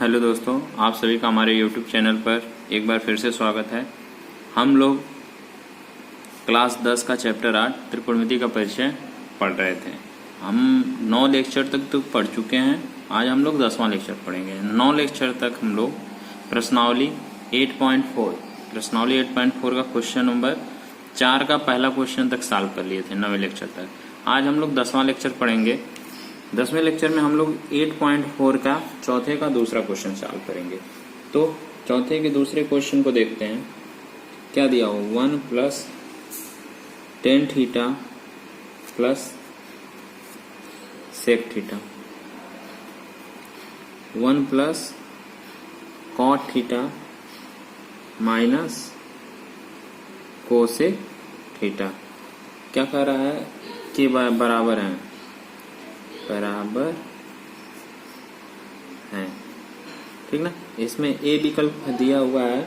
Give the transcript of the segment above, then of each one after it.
Hello दोस्तों, आप सभी का हमारे YouTube चैनल पर एक बार फिर से स्वागत है। हम लोग क्लास 10 का चैप्टर 8 त्रिकोणमिति का परिचय पढ़ रहे थे। हम 9 लेक्चर तक तो पढ़ चुके हैं। आज हम लोग 10वां लेक्चर पढ़ेंगे। 9 लेक्चर तक हम लोग प्रश्नावली 8.4 का क्वेश्चन नंबर 4 का पहला क्वेश्चन तक सॉल्व कर लिए थे 9वें लेक्चर तक। आज हम लोग 10वां लेक्चर पढ़ेंगे। 10वें लेक्चर में हम लोग 8.4 का चौथे का दूसरा क्वेश्चन सॉल्व करेंगे। तो चौथे के दूसरे क्वेश्चन को देखते हैं। क्या दिया हो, 1 + tan theta + sec theta, 1 + cot theta - cosec theta. क्या कह रहा है कि बराबर है, ठीक ना। इसमें ए विकल्प दिया हुआ है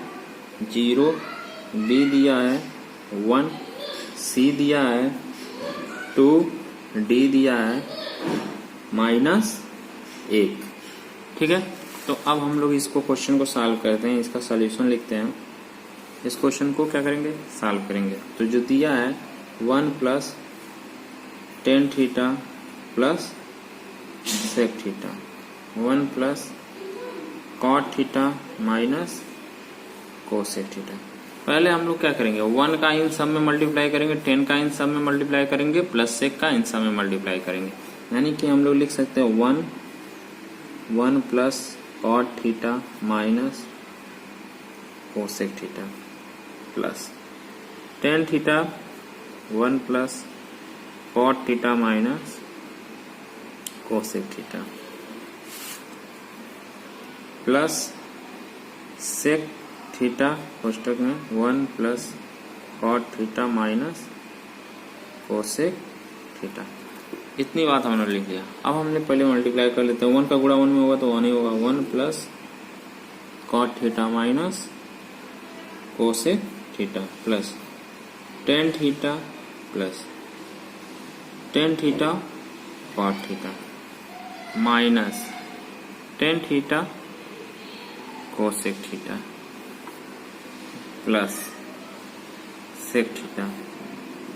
0, बी दिया है 1, सी दिया है 2, डी दिया है -1, ठीक है। तो अब हम लोग इसको क्वेश्चन को सॉल्व करते हैं, इसका सॉल्यूशन लिखते हैं। इस क्वेश्चन को क्या करेंगे, सॉल्व करेंगे। तो जो दिया है 1 + tan theta + sec theta, 1 + cot theta - cosec theta. पहले हम लोग क्या करेंगे, 1 का इन सब में मल्टीप्लाई करेंगे, 10 का इन सब में मल्टीप्लाई करेंगे, प्लस sec का इन सब में मल्टीप्लाई करेंगे। यानी कि हम लोग लिख सकते हैं 1 + cot theta - cosec theta plus tan theta 1 + cot theta - cosec theta plus sec theta कोष्टक में 1 + cot थीटा - cosec थीटा। इतनी बात हमने लिख लिया। अब हमने पहले मल्टीप्लाई कर लेते हैं। 1 का गुणा 1 में होगा तो 1 ही होगा। 1 + cot theta - cosec theta plus tan theta + tan theta cot theta minus tan theta cosec theta plus sec theta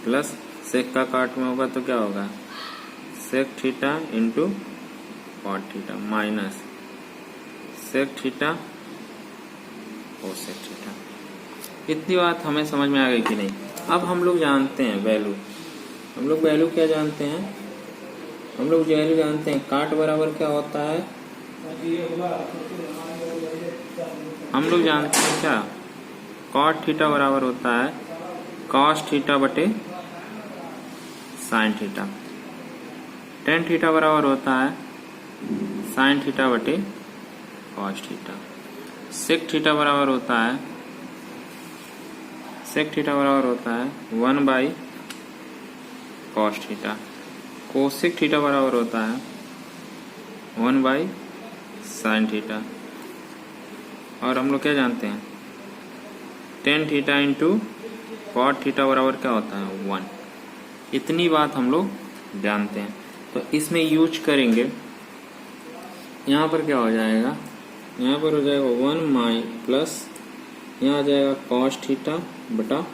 plus sec का काट में होगा तो क्या होगा, sec theta × cot theta minus sec theta cosec theta. इतनी बात हमें समझ में आ गई कि नहीं। अब हम लोग जानते हैं वैल्यू। हम लोग वैल्यू क्या जानते हैं, हम लोग वैल्यू जानते हैं काट बराबर क्या होता है। हम लोग जानते हैं क्या, cot थीटा बराबर होता है cos थीटा बटे sin थीटा। tan थीटा बराबर होता है sin थीटा बटे cos थीटा। sec थीटा बराबर होता है 1/cos थीटा। cosec थीटा बराबर होता है 1/sin थीटा। और हम लोग क्या जानते हैं, tan थीटा × cot थीटा बराबर क्या होता है 1। इतनी बात हम लोग जानते हैं। तो इसमें यूज करेंगे। यहाँ पर क्या हो जाएगा, यहाँ पर हो जाएगा 1 प्लस यहाँ आ जाएगा cos थीटा बटा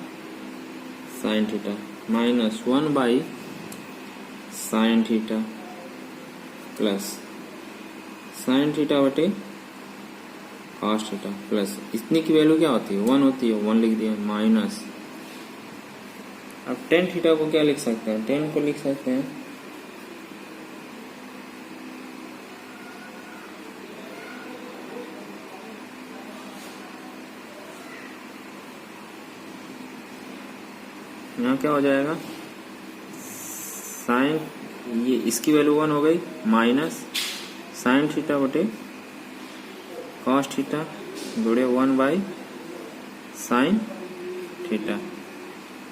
sin theta minus 1/sin theta plus sin theta बटे cos थीटा प्लस इतनी की वैल्यू क्या होती है 1 होती है, 1 लिख दिया माइनस। अब tan थीटा को क्या लिख सकते हैं, tan को लिख सकते हैं यहाँ क्या हो जाएगा, साइन, ये इसकी वैल्यू 1 हो गई माइनस sin थीटा बटे cos थीटा जुड़े 1/sin theta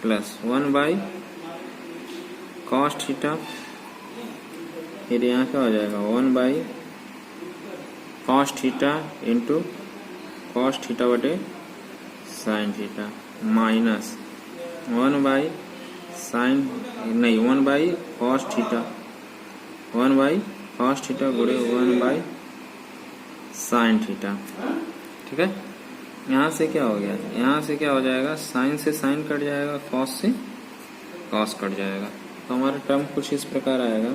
plus 1/cos theta. फिर यहाँ क्या हो जाएगा 1/cos थीटा × cos थीटा बटे sin theta minus 1/cos theta 1/cos theta गुणे 1/sin साइन थीटा। ठीक है, यहाँ से क्या हो गया, यहाँ से क्या हो जाएगा, साइन से साइन कट जाएगा, कॉस से कॉस कट जाएगा। तो हमारा टर्म कुछ इस प्रकार आएगा,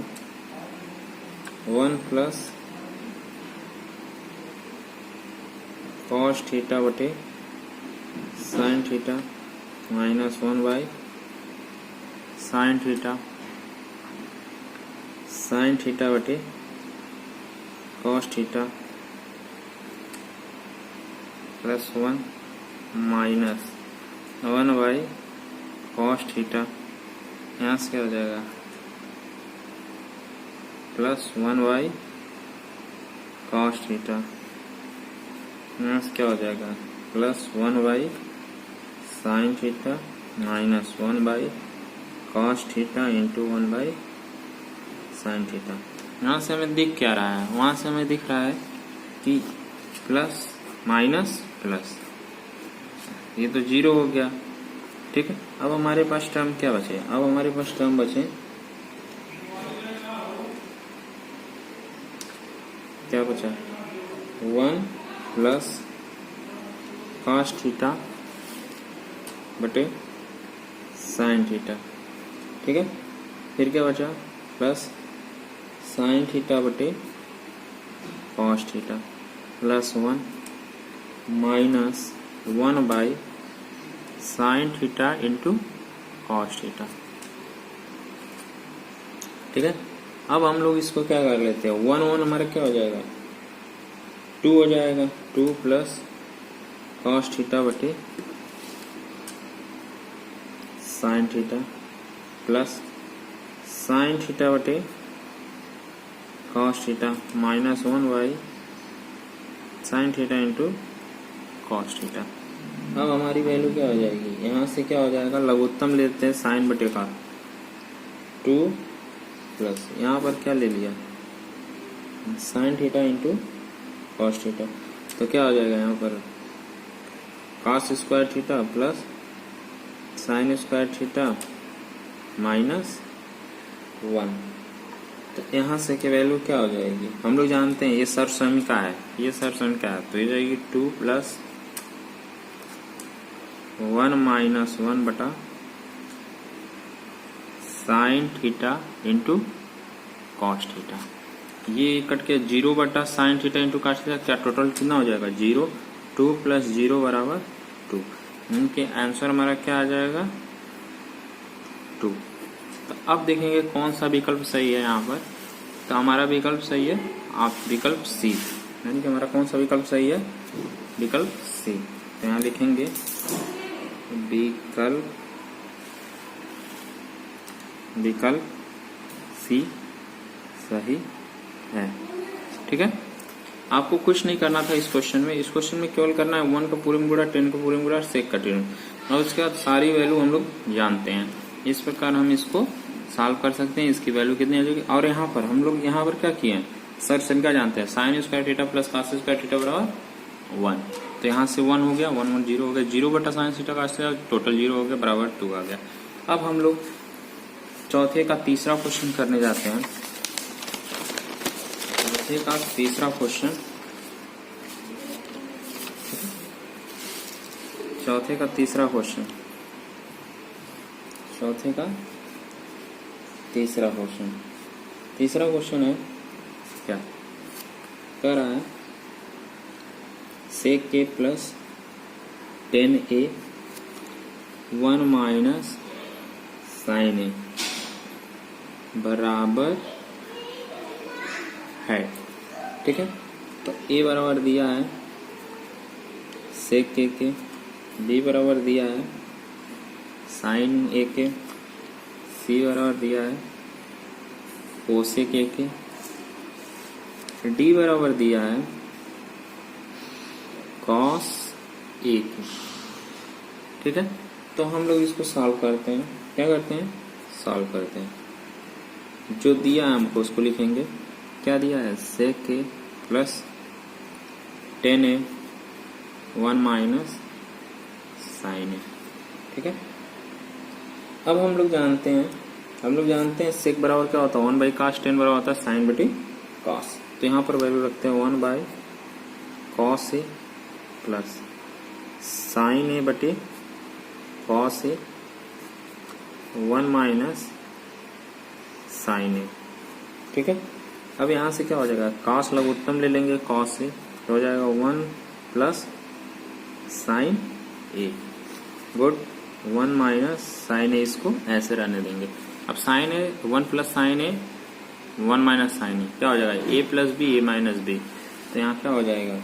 1 प्लस कॉस थीटा बटे sine theta minus 1 by sine theta बटे cos theta plus 1 minus 1 by cos theta, यहाँ से क्या हो जाएगा प्लस 1 बाई कॉस थीटा, यहाँ से क्या हो जाएगा plus 1 by sine theta minus 1 by cos theta into 1 by sine theta. यहाँ से हमें दिख क्या रहा है, वहाँ से हमें दिख रहा है कि प्लस माइनस प्लस, ये तो 0 हो गया। ठीक है, अब हमारे पास टर्म क्या बचे, अब हमारे पास टर्म बचे क्या बचा, 1 प्लस कॉस थीटा बटे साइन थीटा। ठीक है, फिर क्या बचा, प्लस साइन थीटा बटे cos theta plus 1 minus 1 by sine theta into cos theta. ठीक है, अब हम लोग इसको क्या कर लेते हैं, 1 हमारा क्या हो जाएगा 2 हो जाएगा, 2 प्लस कॉस थीटा बटे sine theta plus sine theta बटे cos theta minus 1 by sine theta into cos theta. अब हमारी वैल्यू क्या हो जाएगी, यहाँ से क्या हो जाएगा, लघुत्तम लेते हैं साइन बटे का 2 प्लस यहाँ पर क्या ले लिया sign theta into cos theta, तो क्या हो जाएगा यहाँ पर cos square theta plus sign square theta minus 1। तो यहाँ से की वैल्यू क्या हो जाएगी, हम लोग जानते हैं ये सर्वसमीका है, ये सर्वसमीका है, तो ये जाएगी 2 प्लस 1 माइनस 1 बटा sign theta into cos theta. ये कट के 0 बटा sign theta into cos theta, क्या टोटल कितना हो जाएगा 0, 2 प्लस 0 बराबर 2। इनके आंसर हमारा क्या आ जाएगा 2। तो अब देखेंगे कौन सा विकल्प सही है यहाँ पर, तो हमारा विकल्प सही है आप विकल्प सी, यानी कि हमारा कौन सा विकल्प सही है, विकल्प सी। तो यहाँ लिखेंगे विकल्प सी सही है। ठीक है, आपको कुछ नहीं करना था इस क्वेश्चन में, इस क्वेश्चन में केवल करना है 1 का पूरे में गुणा, 10 का पूरे में गुणा, सेक का 10, और उसके बाद सारी वैल्यू हम लोग जानते हैं। इस प्रकार हम इसको सॉल्व कर सकते हैं, इसकी वैल्यू कितनी आ जाएगी। और यहाँ पर हम लोग यहाँ पर क्या किए हैं, सर्वसमीका जानते हैं, sine square theta plus cos square theta बराबर 1। तो यहाँ से 1 हो गया, 1 1 0 हो गया, 0 बटा sign theta cos theta total 0 हो गया बराबर 2 आ गया। अब हम लोग चौथे का तीसरा क्वेश्चन करने जाते हैं। चौथे का तीसरा क्वेश्चन, चौथे का तीसरा क्वेश्चन, चौथे का तीसरा क्वेश्चन, तीसरा क्वेश्चन है क्या कह रहा है, सेक के प्लस 10a 1 माइनस साइन ए बराबर है। ठीक है, तो a बराबर दिया है सेक के, b बराबर दिया है साइन ए के, c बराबर दिया है कोसेक ए के, d बराबर दिया है कॉस ए के। ठीक है, तो हम लोग इसको सॉल्व करते हैं, क्या करते हैं सॉल्व करते हैं, जो दिया है हमको उसको लिखेंगे। क्या दिया है, सेक के plus 10a 1 minus sine A. ठीक है, अब हम लोग जानते हैं सेक बराबर क्या होता है 1 बाई कॉस, 10 बराबर होता है साइन बटी कॉस। तो यहाँ पर वैल्यू रखते हैं 1 by cos A plus sine A बटे cos A 1 minus sine A. ठीक है, अब यहाँ से क्या हो जाएगा, कॉस लघुत्तम ले लेंगे कॉस से, तो हो जाएगा 1 प्लस साइन ए। गुड, 1 माइनस साइन ए, इसको ऐसे रहने देंगे। अब साइन ए 1 प्लस साइन ए 1 माइनस साइन ए क्या हो जाएगा, ए प्लस बी ए माइनस बी। तो यहाँ क्या हो जाएगा,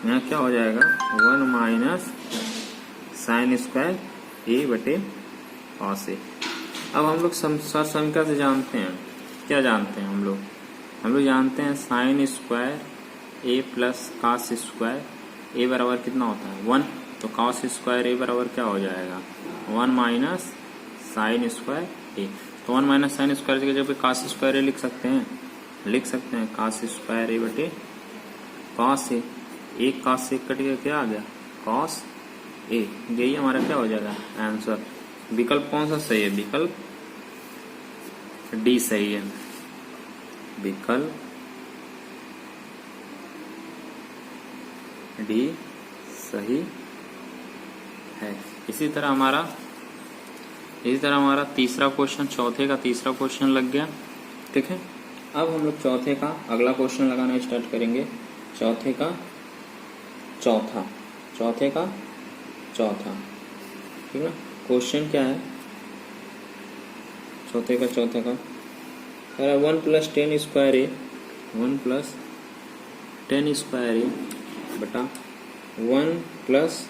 यहाँ क्या हो जाएगा 1 माइनस साइन स्क्वायर ए बटे कॉस ए। अब हम लोग सर समीकरण से जानते हैं, क्या जानते हैं हम लोग जानते हैं sine square A plus cos square A बराबर कितना होता है 1, तो कॉस स्क्वायर ए बराबर क्या हो जाएगा 1 माइनस साइन स्क्वायर ए। तो 1 माइनस साइन स्क्वायर की जगह पे कॉस स्क्वायर ए लिख सकते हैं कॉस स्क्वायर ए बटे कॉस ए। एक कॉस से कट गया, क्या आ गया कॉस ए। यही हमारा क्या हो जाएगा आंसर। विकल्प कौन सा सही है, विकल्प डी सही है, विकल्प डी सही है। इसी तरह हमारा तीसरा क्वेश्चन, चौथे का तीसरा क्वेश्चन लग गया। ठीक है, अब हम लोग चौथे का अगला क्वेश्चन लगाना स्टार्ट करेंगे। चौथे का चौथा, ठीक है। क्वेश्चन क्या है चौथे का कह रहा है 1 plus 10 square A, 1 plus 10 square ए बटा 1 प्लस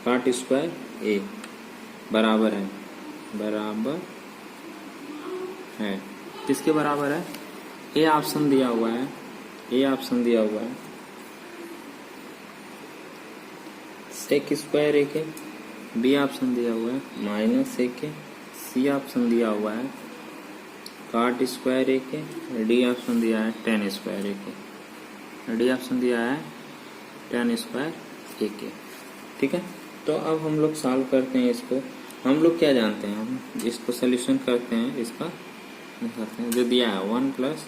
काट स्क्वायर ए बराबर है किसके बराबर है, ए ऑप्शन दिया हुआ है, सेक स्क्वायर ए के, बी ऑप्शन दिया हुआ है माइनस ए के, सी ऑप्शन दिया हुआ है काट स्क्वायर ए के, डी ऑप्शन दिया है 10 स्क्वायर ए के, डी ऑप्शन दिया है 10 स्क्वायर ए के। ठीक है, तो अब हम लोग सॉल्व करते हैं इसको। हम लोग क्या जानते हैं, हम इसको सोल्यूशन करते हैं, इसका करते हैं जो दिया है 1 प्लस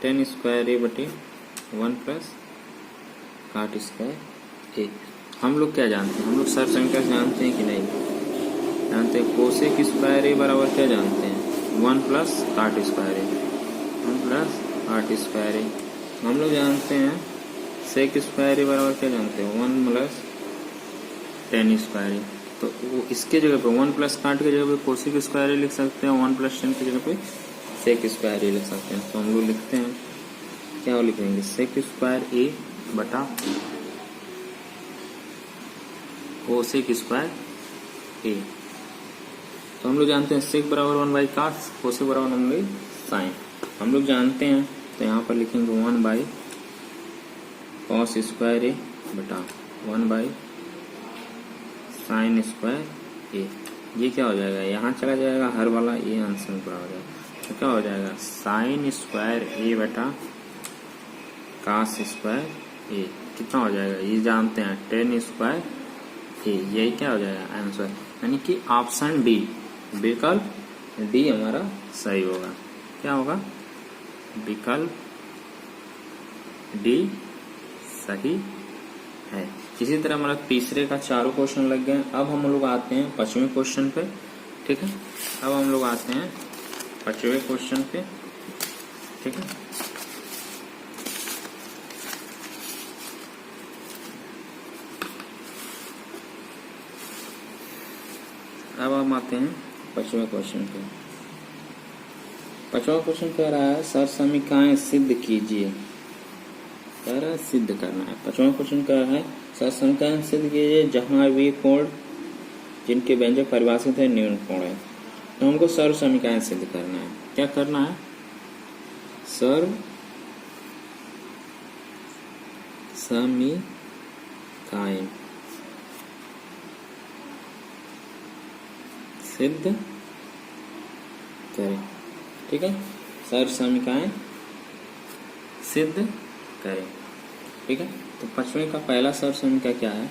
10 स्क्वायर ए बटे 1 प्लस काट स्क्वायर ए। हम लोग क्या जानते हैं, हम लोग सर समीकरण जानते हैं कि नहीं जानते हैं। कोसेक स्क्वायर ए बराबर क्या जानते हैं 1 प्लस काट स्क्वायर ए, 1 प्लस काट स्क्वायर ए। हम लोग जानते हैं सेक स्क्वायर ए बराबर क्या जानते हैं 1 प्लस 10 स्क्वायर ए। तो वो इसके जगह पे 1 प्लस काट की जगह पे कोसेक स्क्वायर ए लिख सकते हैं, 1 प्लस 10 की जगह पे सेक स्क्वायर ए लिख सकते हैं। तो हम लोग लिखते हैं, क्या लिखेंगे सेक स्क्वायर ए बटा कोसेक स्क्वायर ए। तो हम लोग जानते हैं सेक बराबर 1 बाई कास, कोसेक बराबर 1 बाई साइन। हम लोग जानते हैं, तो यहाँ पर लिखेंगे 1 बाई कॉस स्क्वायर ए बटा 1 बाई साइन स्क्वायर ए। ये क्या हो जाएगा, यहाँ चला जाएगा हर वाला, ये आंसर पूरा हो जाएगा। तो क्या हो जाएगा साइन स्क्वायर ए बटा कास स्क्वायर ए कितना हो जाएगा, ये जानते हैं 10 स्क्वायर ए। यही क्या हो जाएगा आंसर, यानी कि ऑप्शन डी, विकल्प डी हमारा सही होगा। क्या होगा, विकल्प डी सही है। इसी तरह हमारा तीसरे का चारों क्वेश्चन लग गए। अब हम लोग आते हैं 5वें क्वेश्चन पे। ठीक है, अब हम लोग आते हैं 5वें क्वेश्चन पे। ठीक है, अब हम आते हैं 5वें क्वेश्चन पे। 5वां क्वेश्चन कह रहा है सर समीकरण सिद्ध कीजिए, कह रहा है सिद्ध करना है। 5वां क्वेश्चन कह रहा है सर समीकरण सिद्ध कीजिए जहां वे कोण जिनके व्यंजक परिभाषित है न्यून कोण है। तो हमको सर्व समीकरण सिद्ध करना है। क्या करना है, सर्व समीकरण सिद्ध करें। ठीक है, सर्व समीकरण सिद्ध करें। ठीक है, तो 5वें का पहला सर्व समीकरण क्या है,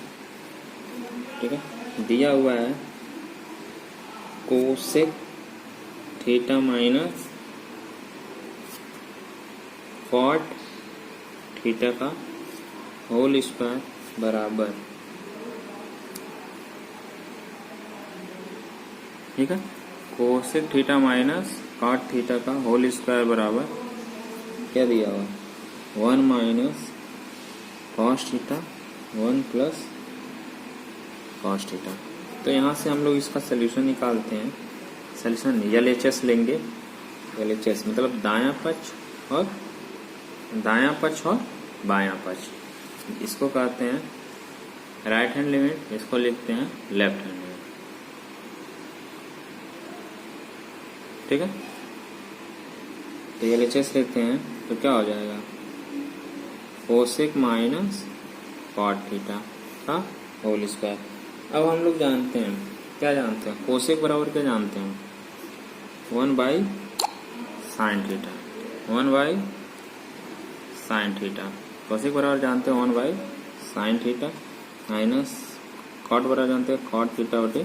ठीक है, दिया हुआ है cosec theta minus cot theta का होल स्क्वायर बराबर, ठीक है, cosec theta minus cot theta का होल स्क्वायर बराबर क्या दिया हुआ, 1 minus cos theta 1 plus cos theta. तो यहाँ से हम लोग इसका सोल्यूशन निकालते हैं। सोल्यूशन LHS लेंगे। LHS मतलब दायां पक्ष और बायां पक्ष, इसको कहते हैं राइट हैंड लिमिट, इसको लिखते हैं लेफ्ट हैंड लिमिट, ठीक है। तो LHS लिखते हैं तो क्या हो जाएगा, कोसेक माइनस कॉट थीटा का होल स्क्वायर। अब हम लोग जानते हैं, क्या जानते हैं, कोसेक बराबर क्या जानते हैं, 1 by sine theta, 1 by sine theta. Cosec बराबर जानते हैं 1 by sine theta, minus cot बराबर जानते हैं कॉट थीटा बटे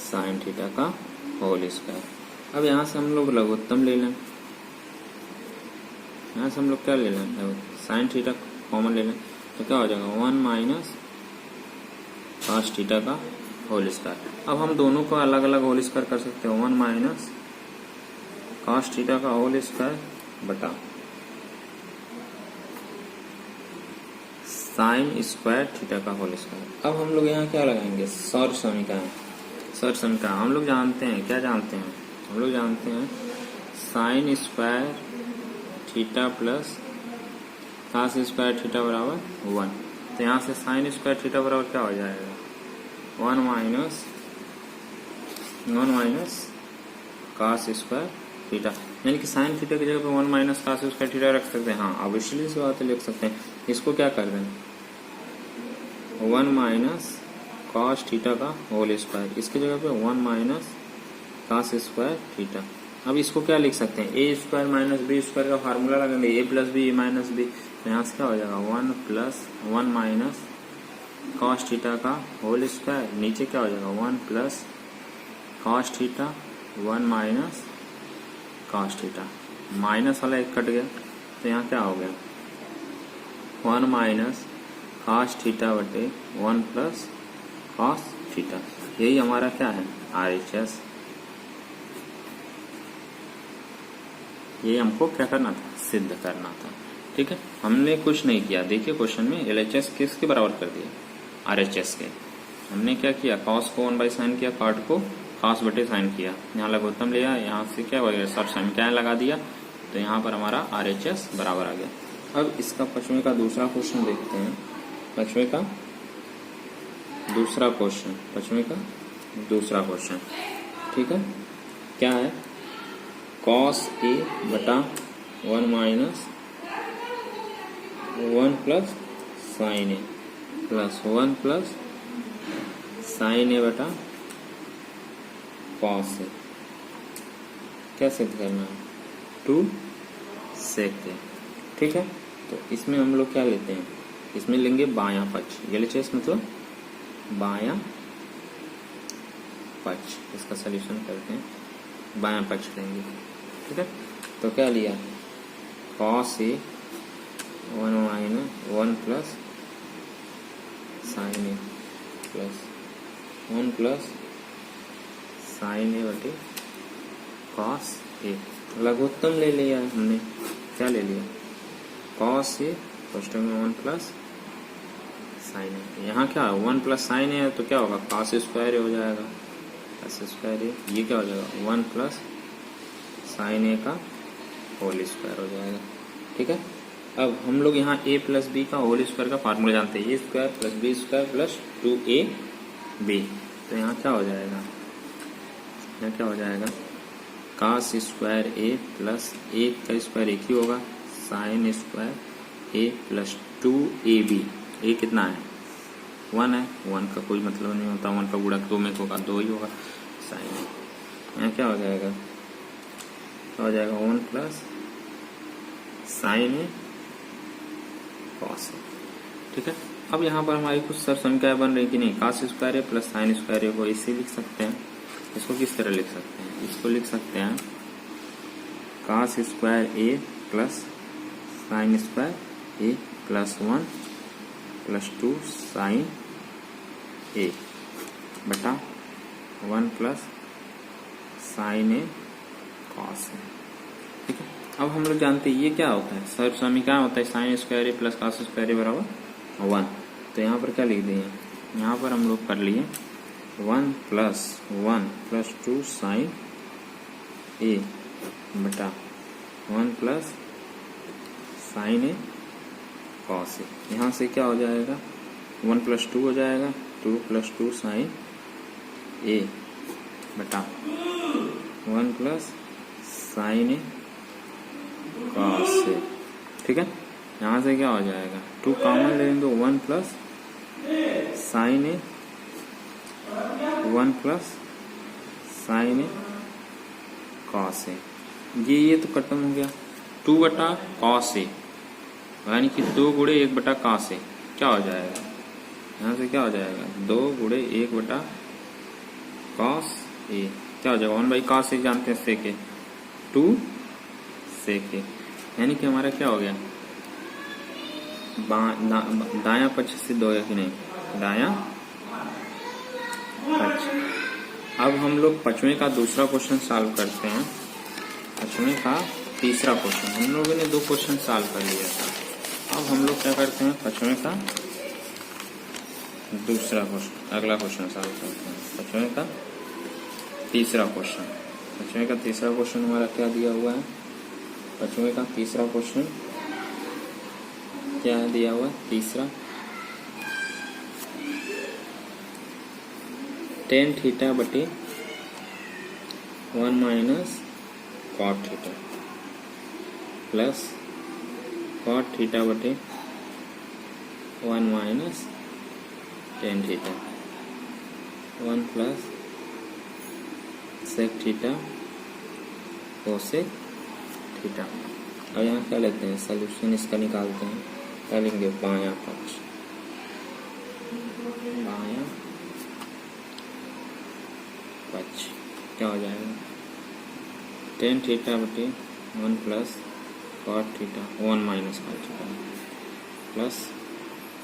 साइन थीटा का होल स्क्वायर। अब यहाँ से हम लोग लघुत्तम ले लें, यहाँ से हम लोग क्या ले लें, साइन थीटा कॉमन ले लें, तो क्या हो जाएगा 1 माइनस कॉस थीटा का होल स्क्वायर। अब हम दोनों को अलग अलग होल स्क्वायर कर सकते हैं, 1 माइनस कॉस थीटा का होल स्क्वायर बटा साइन स्क्वायर थीटा का होल स्क्वायर। अब हम लोग यहाँ क्या लगाएंगे, सौर समीकरण। सौर समीकरण हम लोग जानते हैं, क्या जानते हैं, हम लोग जानते हैं sine square theta plus cos square theta बराबर 1। तो यहाँ से साइन स्क्वायर थीटा बराबर क्या हो जाएगा, 1 माइनस कॉस स्क्वायर थीटा, यानी कि साइन थीटा की जगह पे 1 माइनस कॉस स्क्वायर थीटा रख सकते हैं। हाँ, अब इसलिए इस बात लिख सकते हैं, इसको क्या कर दें, 1 माइनस कॉस थीटा का होल स्क्वायर, इसकी जगह पे 1 माइनस कॉस स्क्वायर थीटा। अब इसको क्या लिख सकते हैं, A square minus B square का फार्मूला लगाएंगे, ए प्लस बी ए माइनस बी। तो यहाँ से क्या हो जाएगा, 1 माइनस कॉस थीटा का होल स्क्वायर, नीचे क्या हो जाएगा 1 plus cos theta 1 minus cos theta, minus वाला एक कट गया, तो यहाँ क्या हो गया 1 माइनस कॉस थीटा बटे 1 प्लस कॉस थीटा। यही हमारा क्या है, RHS। ये हमको क्या करना था, सिद्ध करना था, ठीक है। हमने कुछ नहीं किया, देखिए क्वेश्चन में LHS किसके बराबर कर दिया, RHS के। हमने क्या किया, कॉस को 1 बाई साइन किया, कॉट को कॉस बटे साइन किया, यहाँ लघुत्तम लिया, यहाँ से क्या वगैरह सब समीकरण लगा दिया, तो यहाँ पर हमारा RHS बराबर आ गया। अब इसका पश्चिमी का दूसरा क्वेश्चन देखते हैं, पश्चिमी का दूसरा क्वेश्चन, ठीक है। क्या है, कॉस ए बटा 1 minus 1 plus sine A plus 1 plus sine A बटा कॉस ए, क्या सिद्ध करना है, 2 सेक ए, ठीक है। तो इसमें हम लोग क्या लेते हैं, इसमें लेंगे बायां पक्ष, LHS मतलब बायां पक्ष, इसका सलूशन करते हैं, बायां पक्ष लेंगे, ठीक है। तो क्या लिया, cos A 1 minus 1 plus sine A plus 1 plus sine A बटे कॉस ए। लघुत्तम ले लिया हमने, क्या ले लिया, कॉस ए फर्स्ट में 1 प्लस साइन ए, यहाँ क्या 1 प्लस साइन ए है, तो क्या होगा कॉस स्क्वायर हो जाएगा, कॉस स्क्वायर ए, ये क्या हो जाएगा 1 प्लस साइन ए का होल स्क्वायर हो जाएगा, ठीक है। अब हम लोग यहाँ a प्लस बी का होल स्क्वायर का फार्मूला जानते हैं, A square plus B square plus 2ab। तो यहाँ क्या हो जाएगा, यहाँ क्या हो जाएगा, कॉस स्क्वायर ए प्लस ए का स्क्वायर एक ही होगा, sign square A plus 2ab। ए कितना है, 1 है, 1 का कोई मतलब नहीं होता, 1 का गुणा 2 में होगा, 2 ही होगा, साइन। यहाँ क्या हो जाएगा, क्या हो जाएगा 1 plus sine A cos A, ठीक है। अब यहाँ पर हमारी कुछ सर संख्याएं बन रही कि नहीं, cos square A plus sign square ए को इसे लिख सकते हैं। इसको किस तरह लिख सकते हैं, इसको लिख सकते हैं cos square A plus sign square A plus 1 plus 2 sine A बटा 1 plus sine A cos A. ठीक है, अब हम लोग जानते हैं ये क्या होता है, सर्व समीकरण होता है sign square A plus cos square A बराबर 1। तो यहाँ पर क्या लिख दिए, यहाँ पर हम लोग कर लिए 1 प्लस 1 प्लस 2 साइन ए बटा 1 plus sine A cos A. यहाँ से क्या हो जाएगा 1 प्लस 2 हो जाएगा 2 प्लस 2 साइन ए बटा 1 plus sine A cos A. ठीक है, यहाँ से क्या हो जाएगा 2 कॉमन लेंगे 1 plus sine A 1 plus sine A cos A. ये तो खत्म हो गया 2 बटा कॉस ए, यानी कि 2 गुणे 1 बटा कॉस ए। क्या हो जाएगा यहाँ से क्या हो जाएगा 2 गुणे 1 बटा कॉस ए। क्या हो जाएगा 1 बाई कॉस ए जानते हैं सेक ए 2 सेक ए, यानी कि हमारा क्या हो गया दाया पक्ष सिद्ध हो गया कि नहीं, दाया पक्ष। अब हम लोग पांचवें का दूसरा क्वेश्चन सॉल्व करते हैं। पांचवें का तीसरा क्वेश्चन हम लोगों ने 2 क्वेश्चन सॉल्व कर लिया था। अब हम लोग क्या करते हैं पांचवें का दूसरा क्वेश्चन, अगला क्वेश्चन सॉल्व करते हैं। पांचवें का तीसरा क्वेश्चन, पांचवें का तीसरा क्वेश्चन हमारा क्या दिया हुआ है, पांचवें का तीसरा क्वेश्चन क्या दिया हुआ है, तीसरा tan थीटा बटे 1 minus cot theta plus cot theta बटे 1 minus tan theta 1 plus sec theta cosec theta. और यहाँ क्या लेते हैं सॉल्यूशन इसका निकालते हैं। क्या लेंगे बायां पक्ष, बायां पक्ष क्या हो जाएगा tan थीटा बटे 1 plus cot theta 1 minus cot theta plus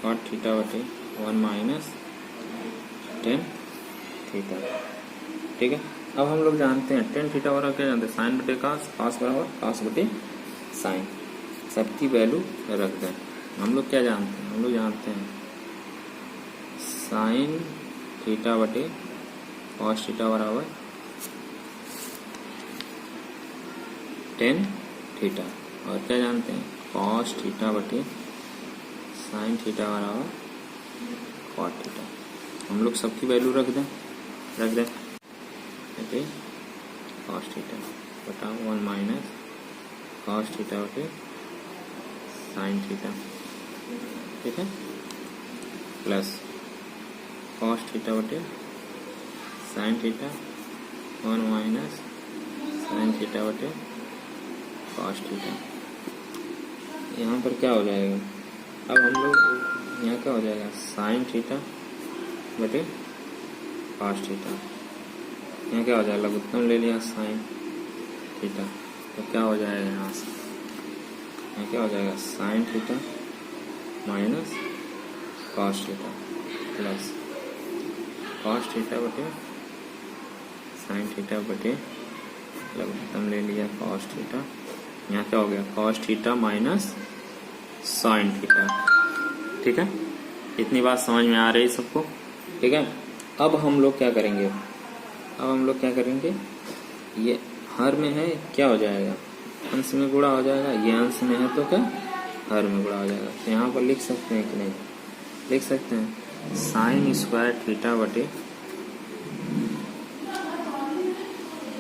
cot theta बटे 1 माइनस tan थीटा। ठीक है, अब हम लोग जानते हैं tan थीटा बराबर क्या जानते हैं साइन बटे कॉस, कॉस बराबर कॉस बटे साइन। सबकी वैल्यू रख दें। हम लोग क्या जानते हैं, हम लोग जानते हैं साइन थीटा बटे कॉस थीटा बराबर tan थीटा, और क्या जानते हैं कॉस थीटा बटे साइन थीटा बराबर कॉट थीटा। हम लोग सबकी वैल्यू रख दें बटे कॉस थीटा बटा 1 माइनस कॉस थीटा बटे साइन थीटा। ठीक है, प्लस कॉस थीटा बटे sine theta 1 minus sign theta बटे कॉस थीटा। यहाँ पर क्या हो जाएगा, अब हम लोग यहाँ क्या हो जाएगा साइन थीटा बटे कॉस थीटा। यहाँ क्या हो जाएगा लघुत्तम ले लिया साइन थीटा, तो क्या हो जाएगा यहाँ से यहाँ क्या हो जाएगा sine theta minus cos theta plus cos theta बटे साइन थीटा बटे लघुत्तम ले लिया कॉस थीटा। यहाँ क्या हो गया cos theta minus sine theta. ठीक है, इतनी बात समझ में आ रही है सबको। ठीक है, अब हम लोग क्या करेंगे, अब हम लोग क्या करेंगे, ये हर में है क्या हो जाएगा अंश में गुणा हो जाएगा, ये अंश में है तो क्या हर में गुणा हो जाएगा। तो यहाँ पर लिख सकते हैं कि नहीं, लिख सकते हैं साइन स्क्वायर थीटा बटे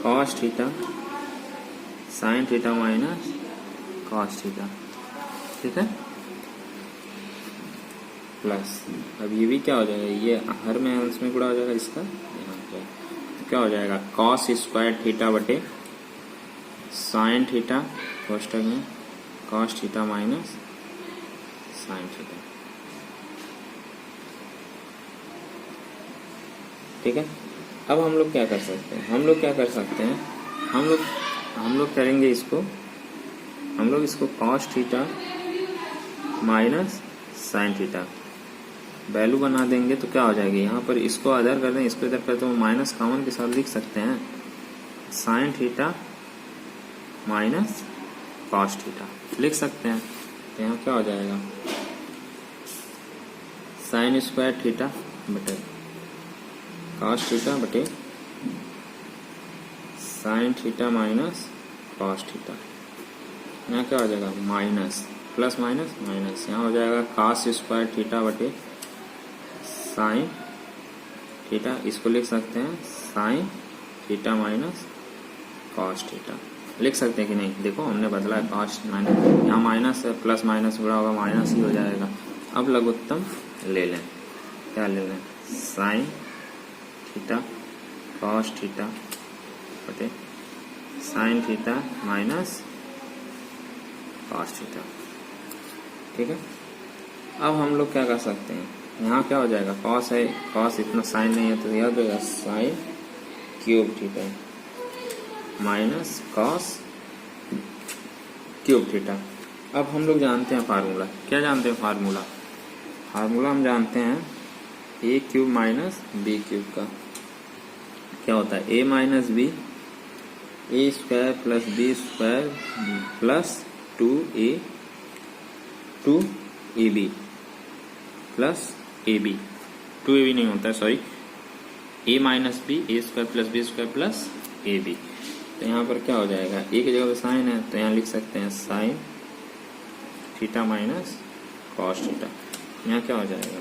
cos theta sine theta minus cos theta. ठीक है, प्लस अब ये भी क्या हो जाएगा, ये हर में अंश में गुणा हो जाएगा इसका यहाँ पे, तो क्या हो जाएगा कॉस स्क्वायर थीटा बटे साइन थीटा कोष्टक में cos theta minus sine theta. ठीक है, अब हम लोग क्या कर सकते हैं, हम लोग क्या कर सकते हैं, हम लोग करेंगे इसको हम लोग इसको cos theta minus sine theta value बना देंगे तो क्या हो जाएगी, यहाँ पर इसको अदर कर दें, इसको इधर कर दो, माइनस कॉमन के साथ लिख सकते हैं sine theta minus cos theta लिख सकते हैं। तो यहाँ क्या हो जाएगा, साइन स्क्वायर थीटा बटे कॉस थीटा बटे sine theta minus cos theta. यहाँ क्या हो जाएगा, माइनस प्लस माइनस माइनस, यहाँ हो जाएगा कॉस स्क्वायर थीटा बटे साइन थीटा, इसको लिख सकते हैं sine theta minus cos theta लिख सकते हैं कि नहीं। देखो हमने बदला है कॉस माइनस, यहाँ माइनस है, प्लस माइनस बुरा होगा, माइनस ही हो जाएगा। अब लघुत्तम ले लें, क्या ले लें, साइन थीटा कॉस थीटा बटे sine theta minus cos theta. ठीक है, अब हम लोग क्या कर सकते हैं, यहाँ क्या हो जाएगा, कॉस है, कॉस इतना साइन नहीं है तो याद होगा sine cube theta minus cos cube theta. अब हम लोग जानते हैं फार्मूला, क्या जानते हैं फार्मूला, फार्मूला हम जानते हैं A cube minus B cube का क्या होता है, A minus B, A square plus B square plus 2a 2ab plus A B, 2ab नहीं होता है sorry, A minus B, A square plus B square plus A B. तो यहाँ पर क्या हो जाएगा, ए की जगह पे साइन है तो यहाँ लिख सकते हैं sine theta minus cos theta. यहाँ क्या हो जाएगा,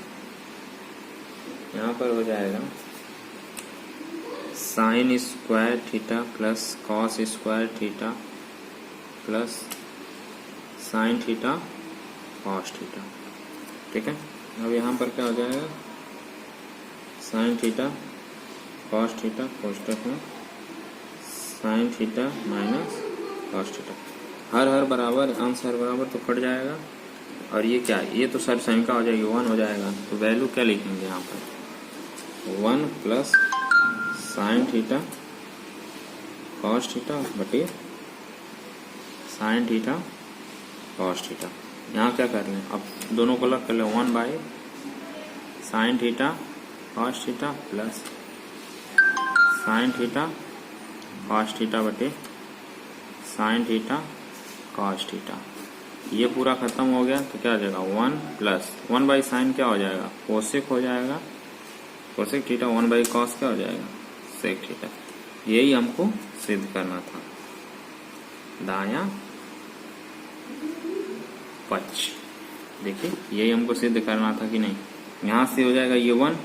यहाँ पर हो जाएगा sine square theta plus cos square theta plus sine theta cos theta. ठीक है, अब यहाँ पर क्या हो जाएगा, साइन थीटा कॉस थीटा कोष्टक में sine theta minus cos theta, हर बराबर, अंश हर बराबर तो कट जाएगा, और ये क्या, ये तो सर संख्या हो जाएगी, 1 हो जाएगा, तो वैल्यू क्या लिखेंगे यहाँ पर, 1 plus sine theta cos theta बटे साइन थीटा कॉस थीटा। यहाँ क्या कर लें, अब दोनों को अलग कर लें, 1 by sine theta cos theta plus sine theta cos theta बटे साइन थीटा कॉस थीटा। ये पूरा खत्म हो गया तो क्या हो जाएगा, 1 प्लस 1 बाई साइन क्या हो जाएगा, कोसेक हो जाएगा, कोसेक थीटा 1 बाई कॉस क्या हो जाएगा, सेक थीटा। यही हमको सिद्ध करना था, दायां पक्ष। देखिए यही हमको सिद्ध करना था कि नहीं, यहाँ से हो जाएगा ये 1,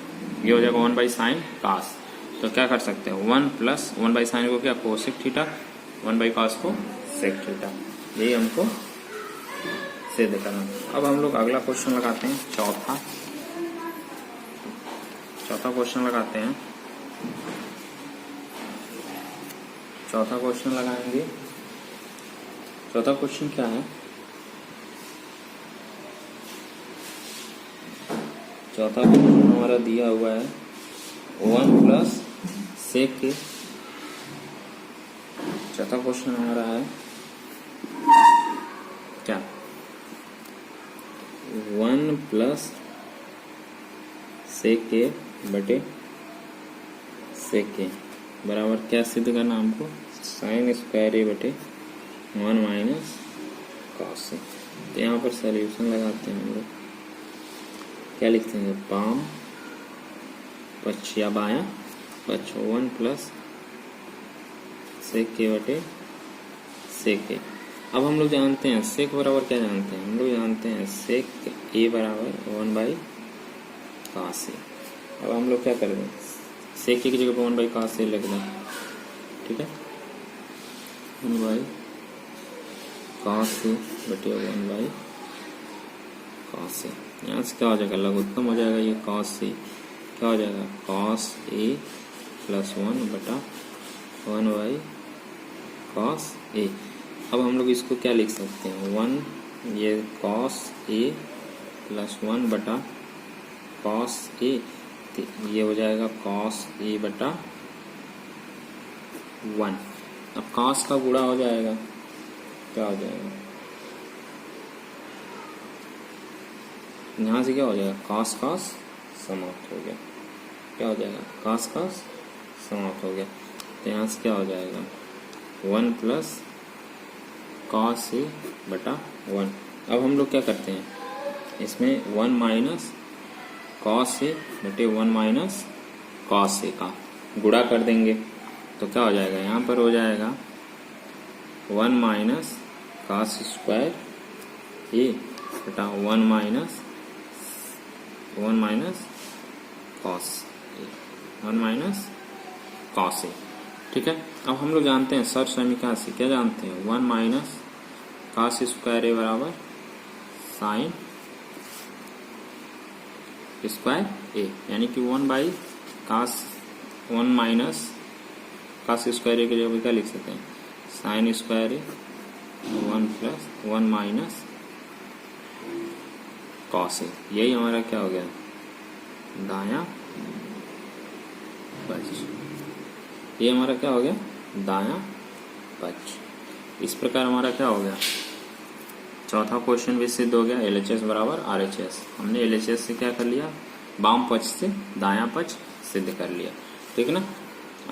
ये हो जाएगा 1 बाई साइन कास, तो क्या कर सकते हैं 1 प्लस 1 बाई साइन को क्या कोसेक थीटा, 1 बाई कॉस को सेक थीटा, यही हमको सिद्ध करना। अब हम लोग अगला क्वेश्चन लगाते हैं, चौथा क्वेश्चन लगाते हैं। चौथा क्वेश्चन लगाएंगे, चौथा क्वेश्चन क्या है, चौथा क्वेश्चन हमारा दिया हुआ है 1 प्लस सेक के, चौथा क्वेश्चन हमारा है क्या, 1 प्लस सेक के बटे सेक के बराबर क्या सिद्ध करना हमको, साइन स्क्वायर ए बटे 1 माइनस कॉस से। तो यहाँ पर सॉल्यूशन लगाते हैं हम लोग, क्या लिखते हैं, बाम पक्ष या बायां पक्ष, 1 प्लस सेक के बटे सेक के। अब हम लोग जानते हैं सेक बराबर क्या जानते हैं, हम लोग जानते हैं सेक ए बराबर 1 बाई कॉस ए। अब हम लोग क्या कर दें, सेक की जगह पर 1 बाई कॉस ए लिख दें, ठीक है, 1 बाई कॉस ए बटे 1 बाई कॉस ए। यहाँ से क्या हो जाएगा, लघुत्तम हो जाएगा, ये कॉस ए क्या हो जाएगा, कॉस ए प्लस 1 बटा 1 बाई कॉस ए। अब हम लोग इसको क्या लिख सकते हैं, 1 ये कॉस ए प्लस 1 बटा कॉस ए, ये हो जाएगा कॉस ए बटा 1। अब कॉस का गुणा हो जाएगा, क्या हो जाएगा यहाँ से क्या हो जाएगा, कॉस कॉस समाप्त हो गया, क्या हो जाएगा, कॉस कॉस समाप्त हो गया। तो यहाँ से क्या हो जाएगा, 1 प्लस कॉस ए बटा 1। अब हम लोग क्या करते हैं, इसमें 1 माइनस कॉस ए बटे 1 माइनस कॉस ए का गुणा कर देंगे। तो क्या हो जाएगा, यहाँ पर हो जाएगा 1 माइनस कॉस स्क्वायर ए बटा 1 minus cos A, 1 minus cos ए। ठीक है, अब हम लोग जानते हैं सर समीकरण से, क्या जानते हैं, 1 माइनस कॉस स्क्वायर ए बराबर साइन स्क्वायर ए, यानी कि 1 by cos 1 minus cos square A की जगह क्या लिख सकते हैं, sine square A 1 plus 1 minus cos A. यही हमारा क्या हो गया, दायां पक्ष। ये हमारा क्या हो गया, दायां पक्ष। इस प्रकार हमारा क्या हो गया, चौथा क्वेश्चन भी सिद्ध हो गया, LHS बराबर RHS। हमने LHS से क्या कर लिया, वाम पक्ष से दायां पक्ष सिद्ध कर लिया। ठीक है ना।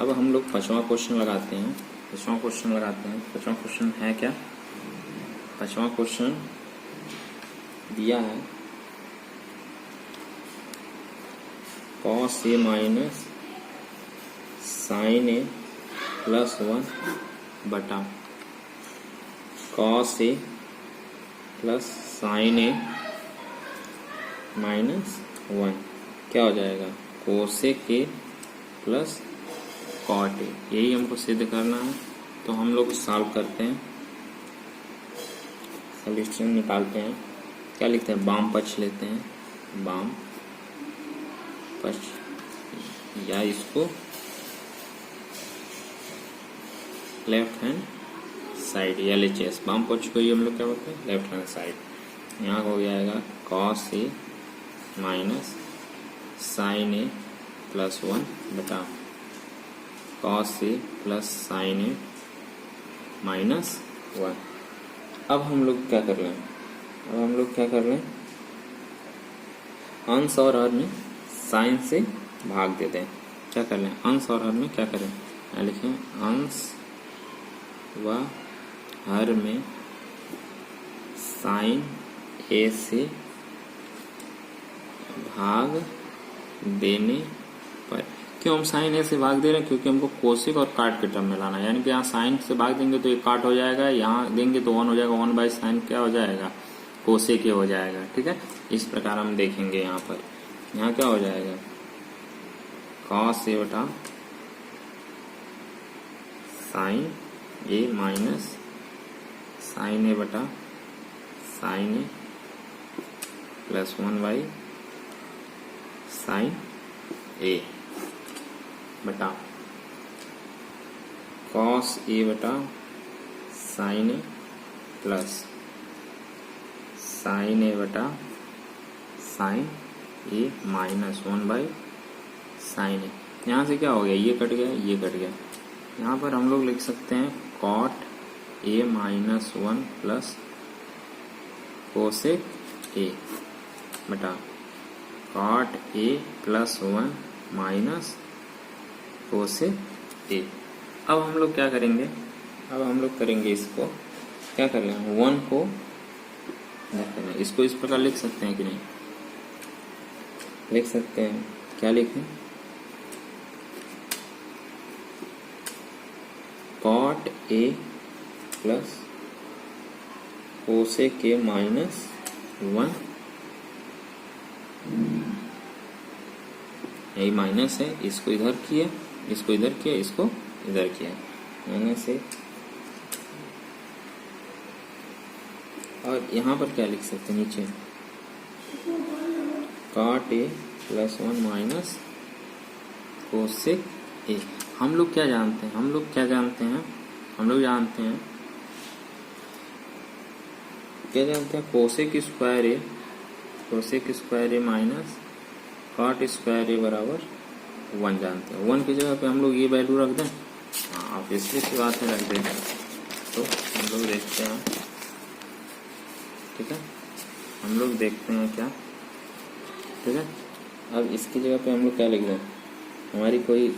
अब हम लोग पांचवा क्वेश्चन लगाते हैं। पांचवा क्वेश्चन है क्या, पांचवा क्वेश्चन दिया है cos A minus sine A plus 1 बटा cos A plus sine A minus 1, क्या हो जाएगा, cosec A plus cot A. यही हमको सिद्ध करना है। तो हम लोग सॉल्व करते हैं, सॉल्यूशन निकालते हैं। क्या लिखते हैं, वाम पक्ष लेते हैं, वाम पक्ष, या इसको लेफ्ट हैंड साइड, LHS वाम पक्ष को ही हम लोग क्या बोलते हैं, लेफ्ट हैंड साइड। यहाँ हो जाएगा cos A minus sine A plus 1 बटा cos A plus sine A minus 1। अब हम लोग क्या कर लें, अंश और हर में साइन से भाग देते हैं। क्या कर लें, अंश और हर में क्या करें, लिखें अंश व हर में साइन ए से भाग देने पर। क्यों हम साइन ए से भाग दे रहे हैं, क्योंकि हमको कोसेक और काट के टर्म में लाना है। यानी कि यहाँ साइन से भाग देंगे तो ये काट हो जाएगा, यहाँ देंगे तो 1 हो जाएगा, 1 बाई साइन क्या हो जाएगा, कोसेक ए हो जाएगा। ठीक है, इस प्रकार हम देखेंगे। यहाँ पर यहाँ क्या हो जाएगा, कॉस ए बटा sine A minus sine A बटा sine A plus 1 by sine A बटा कॉस ए बटा sine A plus sine A बटा sine A minus 1 by sine A. यहाँ से क्या हो गया, ये कट गया, ये कट गया। यहाँ पर हम लोग लिख सकते हैं cot A minus 1 plus cosec A बटा cot A plus 1 minus cosec A. अब हम लोग क्या करेंगे, अब हम लोग करेंगे इसको, क्या कर लेंगे, 1 को इसको इस प्रकार लिख सकते हैं कि नहीं, लिख सकते हैं। क्या लिखें, cot A plus cosec A minus 1, यही माइनस है, इसको इधर किया, इसको इधर किया, इसको इधर किया, माइनस है। और यहाँ पर क्या लिख सकते हैं, नीचे cot A plus 1 minus cosec A. हम लोग क्या जानते हैं, हम लोग जानते हैं cosec square A minus cot square A बराबर 1 जानते हैं। 1 की जगह पे हम लोग ये वैल्यू रख दें, हाँ आप इसलिए बात में रख दें। तो हम लोग देखते हैं, ठीक है, हम लोग देखते हैं क्या, ठीक है। अब इसकी जगह पे हम लोग क्या लिख दें, हमारी कोई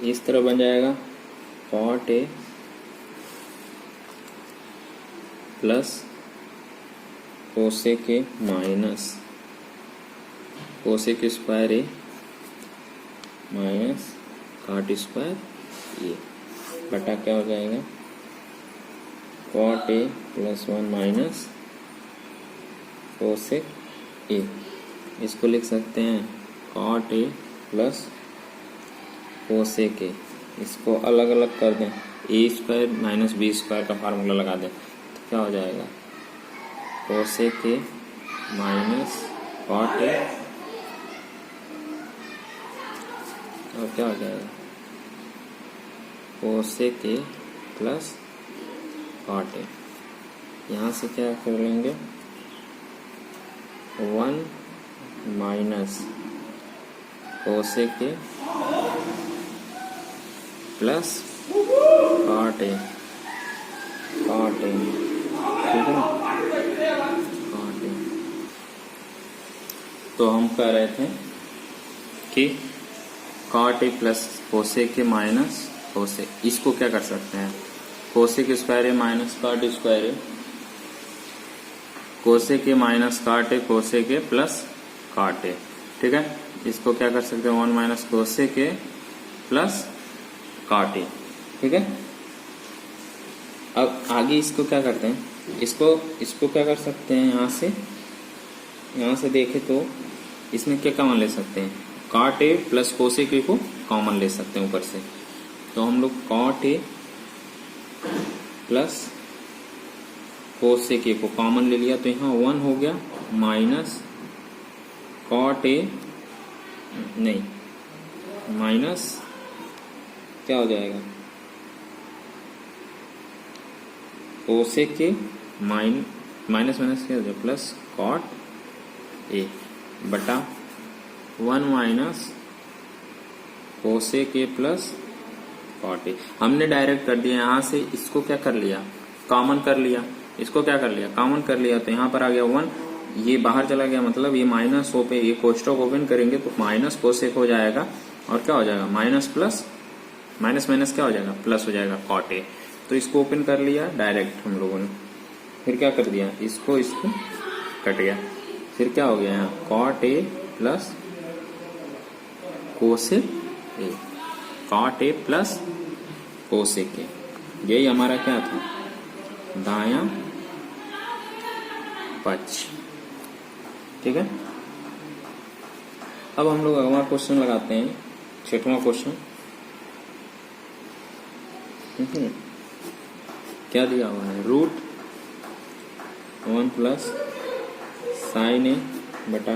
इस तरह बन जाएगा cot A plus cosec A minus cosec square A minus cot square A बटा क्या हो जाएगा cot A plus 1 minus cosec A। इसको लिख सकते हैं cot A plus cosec A। इसको अलग अलग कर दें, ए स्क्वायर माइनस बी स्क्वायर का फार्मूला लगा दें तो क्या हो जाएगा cosec A minus cot A और क्या हो जाएगा cosec A plus cot A। यहाँ से क्या कर लेंगे 1 minus cosec A plus cot A ठीक है ना cot A। तो हम कह रहे थे कि cot A plus cosec A minus cosec, इसको क्या कर सकते हैं cosec square A minus cot square A, cosec A minus cot A, cosec A plus cot A। ठीक है, इसको क्या कर सकते हैं 1 minus cosec A plus cot A। ठीक है, अब आगे इसको क्या करते हैं, इसको क्या कर सकते हैं, यहाँ से देखें तो इसमें क्या कॉमन ले सकते हैं cot A plus cosec A को कॉमन ले सकते हैं ऊपर से। तो हम लोग cot A plus cosec A को कॉमन ले लिया तो यहाँ 1 हो गया माइनस cot A नहीं माइनस क्या हो जाएगा कोसेक A माइनस माइनस क्या हो जाएगा प्लस cot A बटा 1 minus cosec A plus cot A। हमने डायरेक्ट कर दिया, यहाँ से इसको क्या कर लिया कॉमन कर लिया, इसको क्या कर लिया कॉमन कर लिया तो यहाँ पर आ गया 1, ये बाहर चला गया मतलब ये माइनस हो पे ये कोष्टक ओपन करेंगे तो माइनस कोसेक हो जाएगा और क्या हो जाएगा माइनस प्लस माइनस माइनस क्या हो जाएगा प्लस हो जाएगा cot A। तो इसको ओपन कर लिया डायरेक्ट हम लोगों ने, फिर क्या कर दिया इसको कट गया, फिर क्या हो गया यहाँ cot A plus cosec A, cot A plus cosec A। यही हमारा क्या था दायां पक्ष। ठीक है, अब हम लोग अगला क्वेश्चन लगाते हैं, 6वां क्वेश्चन। क्या दिया हुआ है रूट 1 प्लस साइन A बटा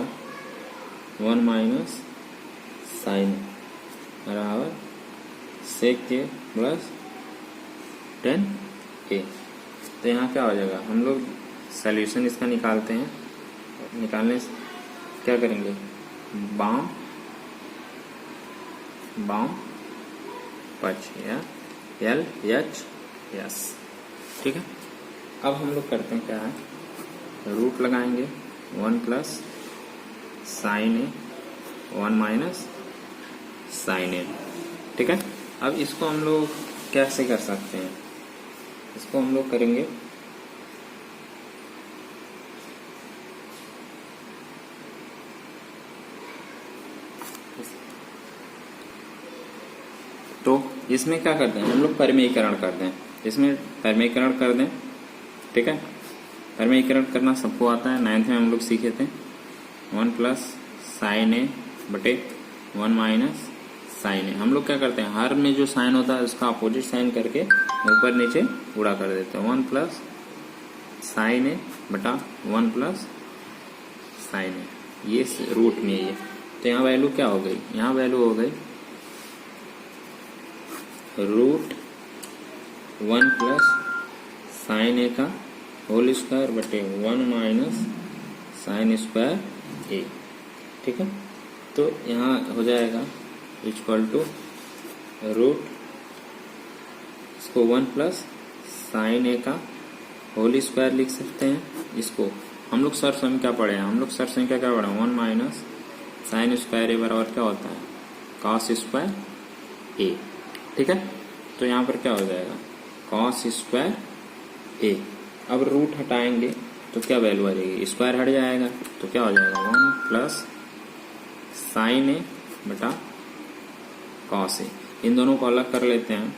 1 माइनस साइन A बराबर सेक A प्लस 10A। तो यहाँ क्या हो जाएगा, हम लोग सॉल्यूशन इसका निकालते हैं, निकालने से क्या करेंगे बाम पक्ष या LHS। ठीक है, अब हम लोग करते हैं क्या है रूट लगाएंगे 1 plus sine A 1 minus sine A। ठीक है, अब इसको हम लोग कैसे कर सकते हैं, इसको हम लोग करेंगे तो इसमें क्या करते हैं हम लोग परिमेयीकरण कर दें, इसमें परिमेयीकरण कर दें। ठीक है, परिमेयीकरण करना सबको आता है, 9th में हम लोग सीखे थे 1 प्लस साइन A बटे 1 माइनस साइन A। हम लोग क्या करते हैं हर में जो साइन होता है उसका अपोजिट साइन करके ऊपर नीचे गुणा कर देते हैं, 1 प्लस साइन A बटा 1 प्लस साइन A, ये रूट में है ये। तो यहाँ वैल्यू क्या हो गई, यहाँ वैल्यू हो गई रूट 1 प्लस साइन A का होल स्क्वायर बटे 1 माइनस साइन स्क्वायर A। ठीक है, तो यहाँ हो जाएगा इक्वल टू रूट इसको 1 प्लस साइन A का होल स्क्वायर लिख सकते हैं। इसको हम लोग सर्व संख्या पढ़े हैं, हम लोग सर्व संख्या क्या पढ़े 1 माइनस साइन स्क्वायर ए बराबर क्या होता है, कॉस स्क्वायर ए। ठीक है, तो यहाँ पर क्या हो जाएगा, कॉस स्क्वायर ए। अब रूट हटाएंगे तो क्या वैल्यू आ जाएगी, स्क्वायर हट जाएगा तो क्या हो जाएगा 1 प्लस साइन ए बटा कॉस ए। इन दोनों को अलग कर लेते हैं,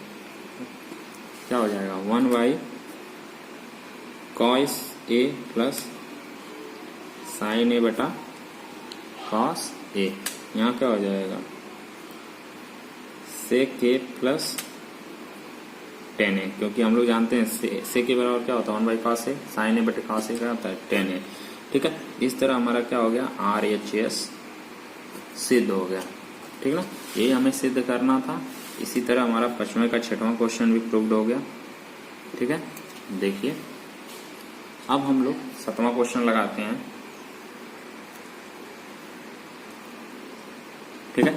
क्या हो जाएगा 1 by cos A plus sine A बटा कॉस ए। यहाँ क्या हो जाएगा सेक ए प्लस टेन ए, क्योंकि हम लोग जानते हैं सेक ए बराबर क्या होता है 1 by cos A, sign A बटे कॉस ए क्या होता है टेन ए। ठीक है, इस तरह हमारा क्या हो गया RHS सिद्ध हो गया। ठीक ना, ये हमें सिद्ध करना था। इसी तरह हमारा 5वें का 6वां क्वेश्चन भी प्रूव्ड हो गया। ठीक है, देखिए अब हम लोग 7वां क्वेश्चन लगाते हैं। ठीक है,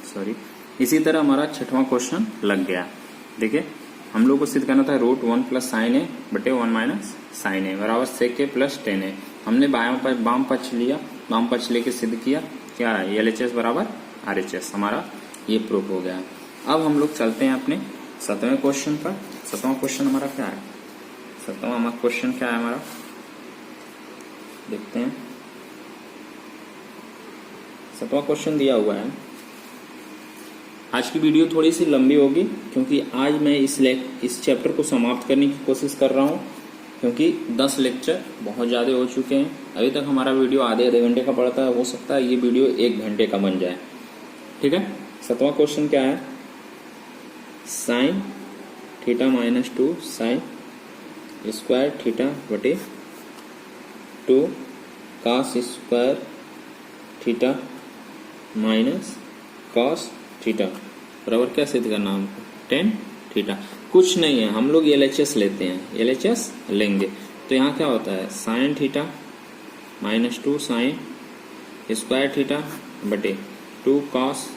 सॉरी, इसी तरह हमारा 6वां क्वेश्चन लग गया। देखिए हम लोग को सिद्ध करना था √1 प्लस साइन ए बटे 1 माइनस साइन ए बराबर सेक ए प्लस टेन ए। हमने बाम पक्ष लिया, बाम पक्ष लेके सिद्ध किया, क्या है LHS बराबर RHS, हमारा ये प्रूफ हो गया। अब हम लोग चलते हैं अपने 7वें क्वेश्चन पर। 7वां क्वेश्चन हमारा क्या है, 7वां क्वेश्चन क्या है हमारा, देखते हैं। 7वां क्वेश्चन दिया हुआ है। आज की वीडियो थोड़ी सी लंबी होगी क्योंकि आज मैं इस चैप्टर को समाप्त करने की कोशिश कर रहा हूँ, क्योंकि 10 लेक्चर बहुत ज़्यादा हो चुके हैं। अभी तक हमारा वीडियो आधे घंटे का पड़ता है, हो सकता है ये वीडियो 1 घंटे का बन जाए। ठीक है, 7वां क्वेश्चन क्या है, sign theta minus 2 sine square theta बटे 2 cos square theta minus cos theta बराबर क्या सिद्ध करना हमको, टेन थीटा। कुछ नहीं है, हम लोग LHS लेते हैं, LHS लेंगे तो यहाँ क्या होता है sign theta minus 2 sine square theta बटे 2 cos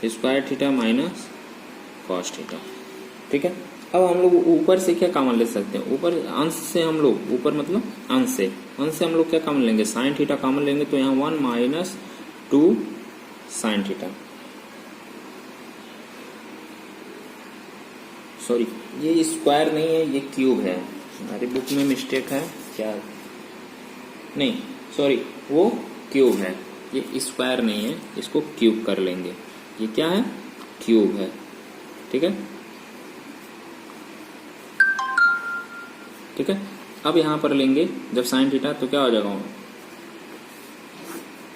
square theta minus cos theta. ठीक है, अब हम लोग ऊपर से क्या कॉमन ले सकते हैं, ऊपर अंश से हम लोग, ऊपर मतलब अंश से हम लोग क्या कॉमन लेंगे, साइन थीटा कॉमन लेंगे तो यहाँ 1 माइनस 2 साइन थीटा। सॉरी, ये स्क्वायर नहीं है, ये क्यूब है, हमारी बुक में मिस्टेक है क्या, नहीं सॉरी वो क्यूब है, ये स्क्वायर नहीं है, इसको क्यूब कर लेंगे। ये क्या है, क्यूब है। ठीक है, ठीक है, अब यहां पर लेंगे जब साइन थीटा तो क्या हो जाएगा,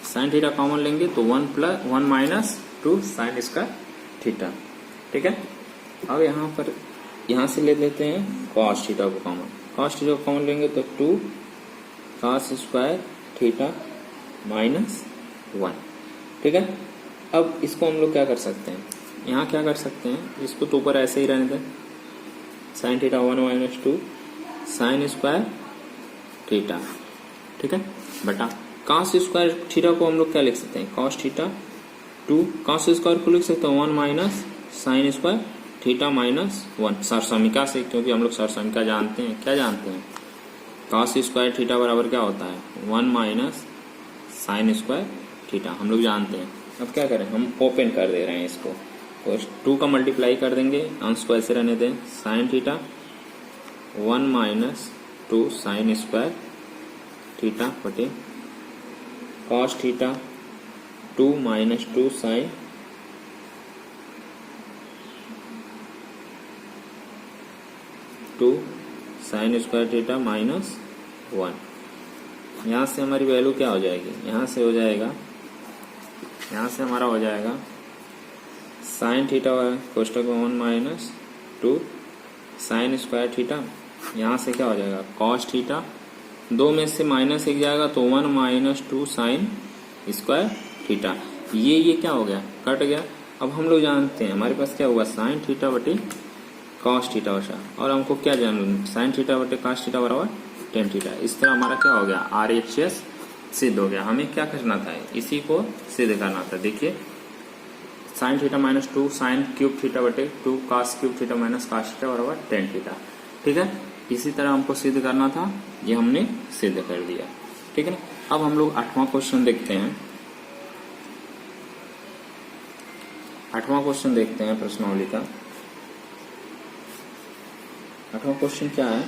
साइन थीटा कॉमन लेंगे तो 1 माइनस 2 साइन स्क्वायर थीटा। ठीक है, अब यहाँ से ले लेते हैं कॉस थीटा को कॉमन, कॉस थीटा को कॉमन लेंगे तो 2 कॉस स्क्वायर थीटा माइनस 1। ठीक है, अब इसको हम लोग क्या कर सकते हैं, यहाँ क्या कर सकते हैं, इसको तो ऊपर ऐसे ही रहने दें, sine theta 1 minus 2 sine square theta. ठीक है, बटा कॉस स्क्वायर थीटा को हम लोग क्या लिख सकते हैं, कॉस थीटा 2 कॉस स्क्वायर को लिख सकते हैं 1 minus sign square theta minus 1 सरसमिका से, क्योंकि हम लोग सरसमिका जानते हैं, क्या जानते हैं, कॉस स्क्वायर थीटा बराबर क्या होता है 1 माइनस साइन स्क्वायर थीटा, हम लोग जानते हैं। अब क्या करें, हम ओपन कर दे रहे हैं इसको, तो 2 का मल्टीप्लाई कर देंगे, अंश को ऐसे रहने दें, sine theta 1 minus 2 sine square theta बटे cos theta 2 minus 2 sine 2 sine square theta minus 1। यहाँ से हमारी वैल्यू क्या हो जाएगी, यहाँ से हो जाएगा, यहाँ से हमारा हो जाएगा साइन थीटा कोष्टक 1 माइनस 2 साइन स्क्वायर थीटा, यहाँ से क्या हो जाएगा कॉस थीटा, 2 में से माइनस 1 जाएगा तो 1 माइनस 2 साइन स्क्वायर थीटा। ये क्या हो गया, कट गया। अब हम लोग जानते हैं हमारे पास क्या हुआ, साइन थीटा बटे कॉस थीटा बचा, और हमको क्या जानना, साइन थीटा बटे कॉस थीटा बराबर टेन थीटा। इस तरह हमारा क्या हो गया, RHS सिद्ध हो गया। हमें क्या करना था, इसी को सिद्ध करना था। देखिए sign theta minus 2 sine cube theta बटे 2 cos cube theta minus cos theta बराबर टेन थीटा। ठीक है, इसी तरह हमको सिद्ध करना था, ये हमने सिद्ध कर दिया। ठीक है ना, अब हम लोग 8वां क्वेश्चन देखते हैं। 8वां क्वेश्चन देखते हैं प्रश्नावली का। 8वां क्वेश्चन क्या है?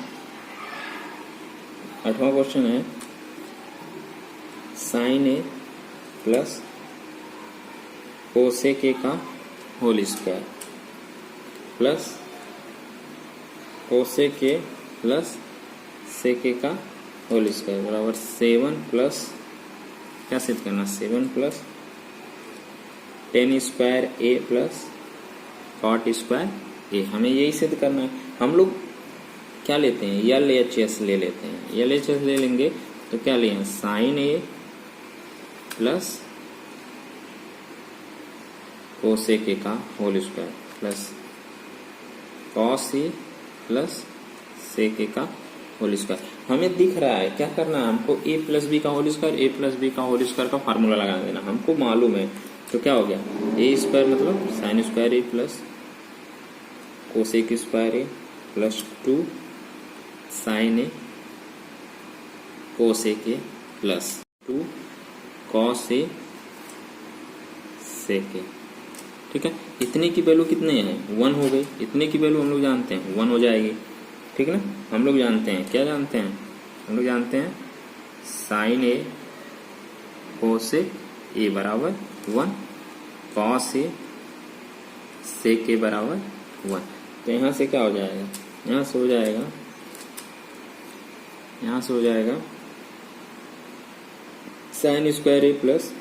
8वां क्वेश्चन है sine A plus cosec A का whole square plus cosec A plus sec A का होल स्क्वायर बराबर 7 प्लस क्या सिद्ध करना, 7 plus ten square A plus cot square ए। हमें यही सिद्ध करना है। हम लोग क्या लेते हैं, यल एच एस ले लेते हैं। यल एच एस ले लेंगे तो क्या लें, sine A plus cosec A का whole square plus cos A plus sec A का होल स्क्वायर। हमें दिख रहा है क्या करना है, हमको ए प्लस बी का whole square, A plus B का होल स्क्वायर का फार्मूला लगा देना, हमको मालूम है। तो क्या हो गया, ए स्क्वायर मतलब sine square A plus cosec square A plus 2 sine A cosec A plus 2 cos A sec A. ठीक है, इतने की वैल्यू कितने हैं, 1 हो गई। इतने की वैल्यू हम लोग जानते हैं 1 हो जाएगी। ठीक है ना, हम लोग जानते हैं, क्या जानते हैं, हम लोग जानते हैं साइन ए कोसेक ए बराबर 1, कॉस ए सेक ए बराबर 1। तो यहाँ से क्या हो जाएगा, यहाँ से हो जाएगा, यहाँ से हो जाएगा sine square A plus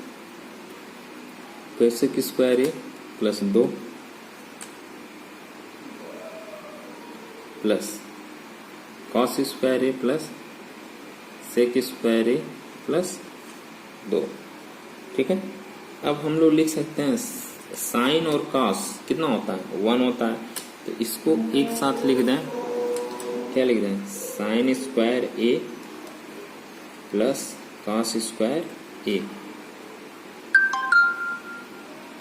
cosec square A plus 2 plus cos square A plus sec square A plus 2। ठीक है, अब हम लोग लिख सकते हैं साइन और कॉस कितना होता है, 1 होता है। तो इसको एक साथ लिख दें, क्या लिख दें, sign square A plus cos square ए।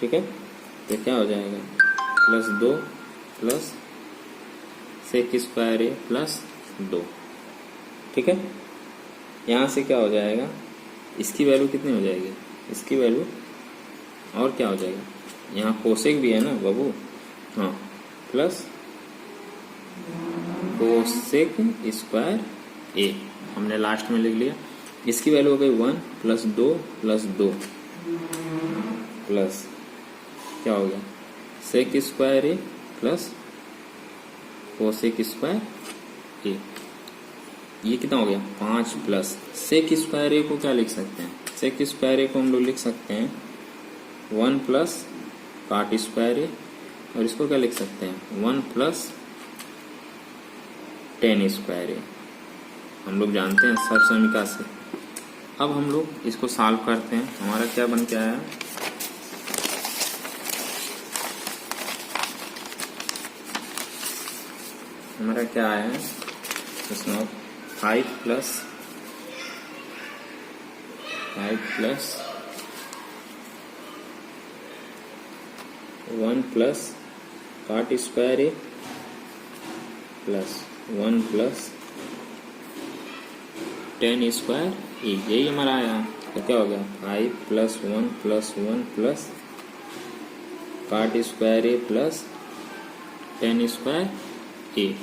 ठीक है, तो क्या हो जाएगा plus 2 plus sec square A plus 2। ठीक है, यहाँ से क्या हो जाएगा, इसकी वैल्यू कितनी हो जाएगी, इसकी वैल्यू और क्या हो जाएगा, यहाँ कोसेक भी है ना बाबू, हाँ, प्लस कोसेक स्क्वायर ए हमने लास्ट में लिख लिया। इसकी वैल्यू हो गई 1 प्लस 2 प्लस 2 प्लस क्या हो गया sec square A plus cosec square A. ये कितना हो गया 5 प्लस सेक स्क्वायर ए को क्या लिख सकते हैं, सेक स्क्वायर ए को हम लोग लिख सकते हैं 1 प्लस कॉट स्क्वायर ए, और इसको क्या लिख सकते हैं 1 प्लस टेन स्क्वायर ए। हम लोग जानते हैं सर समीका से। अब हम लोग इसको सॉल्व करते हैं। हमारा क्या बन के आया, हमारा क्या आया है इसमें 5 plus 1 plus cot square A plus 1 plus ten square A. यही हमारा आया। तो क्या हो गया 5 plus 1 plus 1 plus cot square A plus ten square A.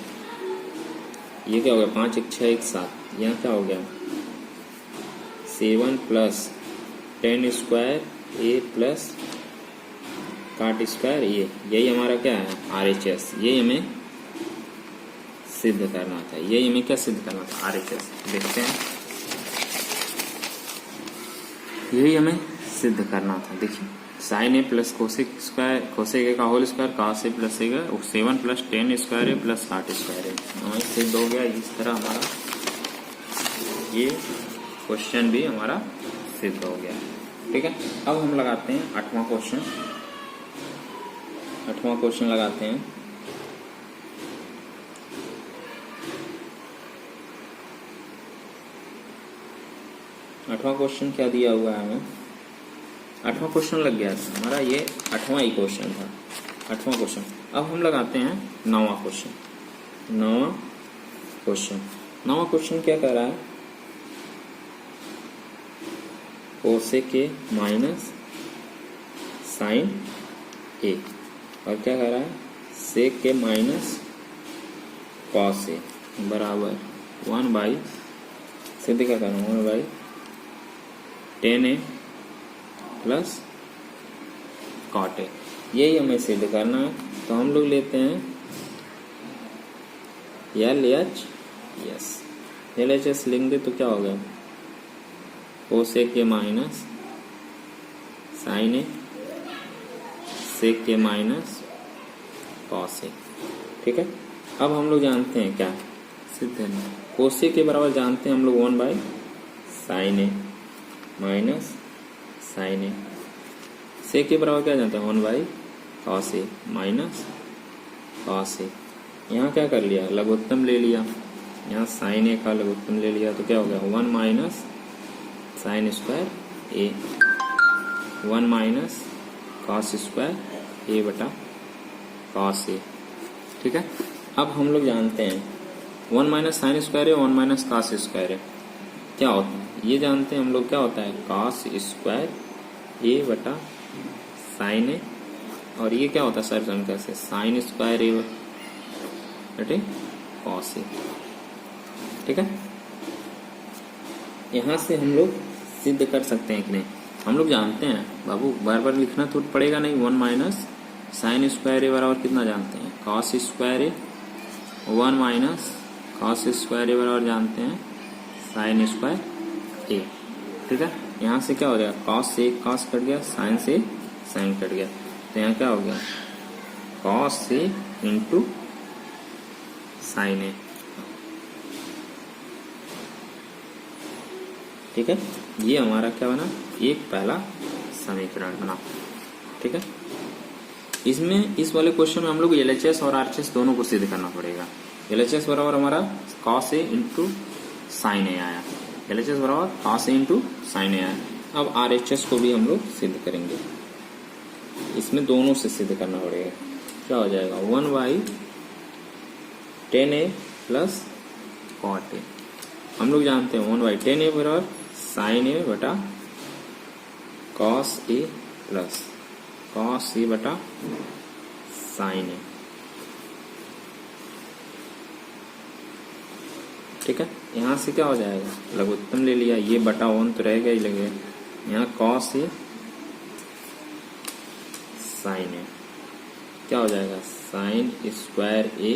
ये क्या हो गया 5 1 6 1 7। यहाँ क्या हो गया 7 plus ten square A plus cot square A. यही हमारा क्या है RHS। यही हमें सिद्ध करना था, यही हमें क्या सिद्ध करना था RHS। देखते हैं, यही हमें सिद्ध करना था। देखिए sine A plus cosec square cosec A का whole square cos A plus A 7 plus ten square A plus cot square A. हमारा सिद्ध हो गया। इस तरह हमारा ये क्वेश्चन भी हमारा सिद्ध हो गया। ठीक है, अब हम लगाते हैं 8वां क्वेश्चन। 8वां क्वेश्चन लगाते हैं। आठवां क्वेश्चन क्या दिया हुआ है हमें, 8वां क्वेश्चन लग गया था हमारा। ये 8वां ही क्वेश्चन था, 8वां क्वेश्चन। अब हम लगाते हैं 9वां क्वेश्चन। 9वां क्वेश्चन क्या कह रहा है, कोसेक ए माइनस साइन ए, और क्या कह रहा है सेक के माइनस कॉस ए बराबर 1 सिद्ध क्या करना 1/10 प्लस कॉट ए, यही हमें सिद्ध करना है। तो हम लोग लेते हैं LHS लेंगे तो क्या होगा कोसेक के माइनस साइन ए सेक के माइनस कॉस ए, ठीक है। अब हम लोग जानते हैं क्या सिद्ध है कोसेक के बराबर जानते हैं हम लोग 1/sin ए माइनस साइन ए, सेक के बराबर क्या जानते हैं 1/cos ए माइनस cos ए। यहाँ क्या कर लिया लघुत्तम ले लिया, यहाँ साइन ए का लघुत्तम ले लिया तो क्या हो गया 1 minus sign square A 1 minus cos square ए बटा कॉस ए, ठीक है। अब हम लोग जानते हैं 1 माइनस साइन स्क्वायर है 1 माइनस कॉस स्क्वायर है क्या होता है, ये जानते हैं हम लोग क्या होता है कॉस स्क्वायर ए बटा साइन ए, और ये क्या होता है सर संख्या से साइन स्क्वायर ए बटे कॉस ए, ठीक है। यहाँ से हम लोग सिद्ध कर सकते हैं कि नहीं, हम लोग जानते हैं बाबू बार बार लिखना तो पड़ेगा नहीं। 1 माइनस साइन स्क्वायर ए बराबर कितना जानते हैं cos square A, 1 minus cos square A बराबर जानते हैं साइन स्क्वायर ए, ठीक है। यहाँ से क्या हो जाएगा कॉस से कॉस कट गया साइन से साइन कट गया, तो यहाँ क्या हो गया कॉस से इंटू साइन ए, ठीक है। ये हमारा क्या बना एक पहला समीकरण बना, ठीक है। इसमें इस वाले क्वेश्चन में हम लोग LHS और RHS दोनों को सिद्ध करना पड़ेगा। LHS बराबर हमारा cos a इंटू साइन ए आया, LHS बराबर cos a इंटू साइन ए आया। अब RHS को भी हम लोग सिद्ध करेंगे, इसमें दोनों से सिद्ध करना पड़ेगा। क्या हो जाएगा 1/10a प्लस कॉट ए, हम लोग जानते हैं 1/10a बराबर साइन ए बटा cos A plus cos A बटा साइन ए, ठीक है। यहाँ से क्या हो जाएगा लघुत्तम ले लिया, ये बटा 1 तो रहेगा ही लगेगा, यहाँ कॉस ए साइन ए क्या हो जाएगा sine square A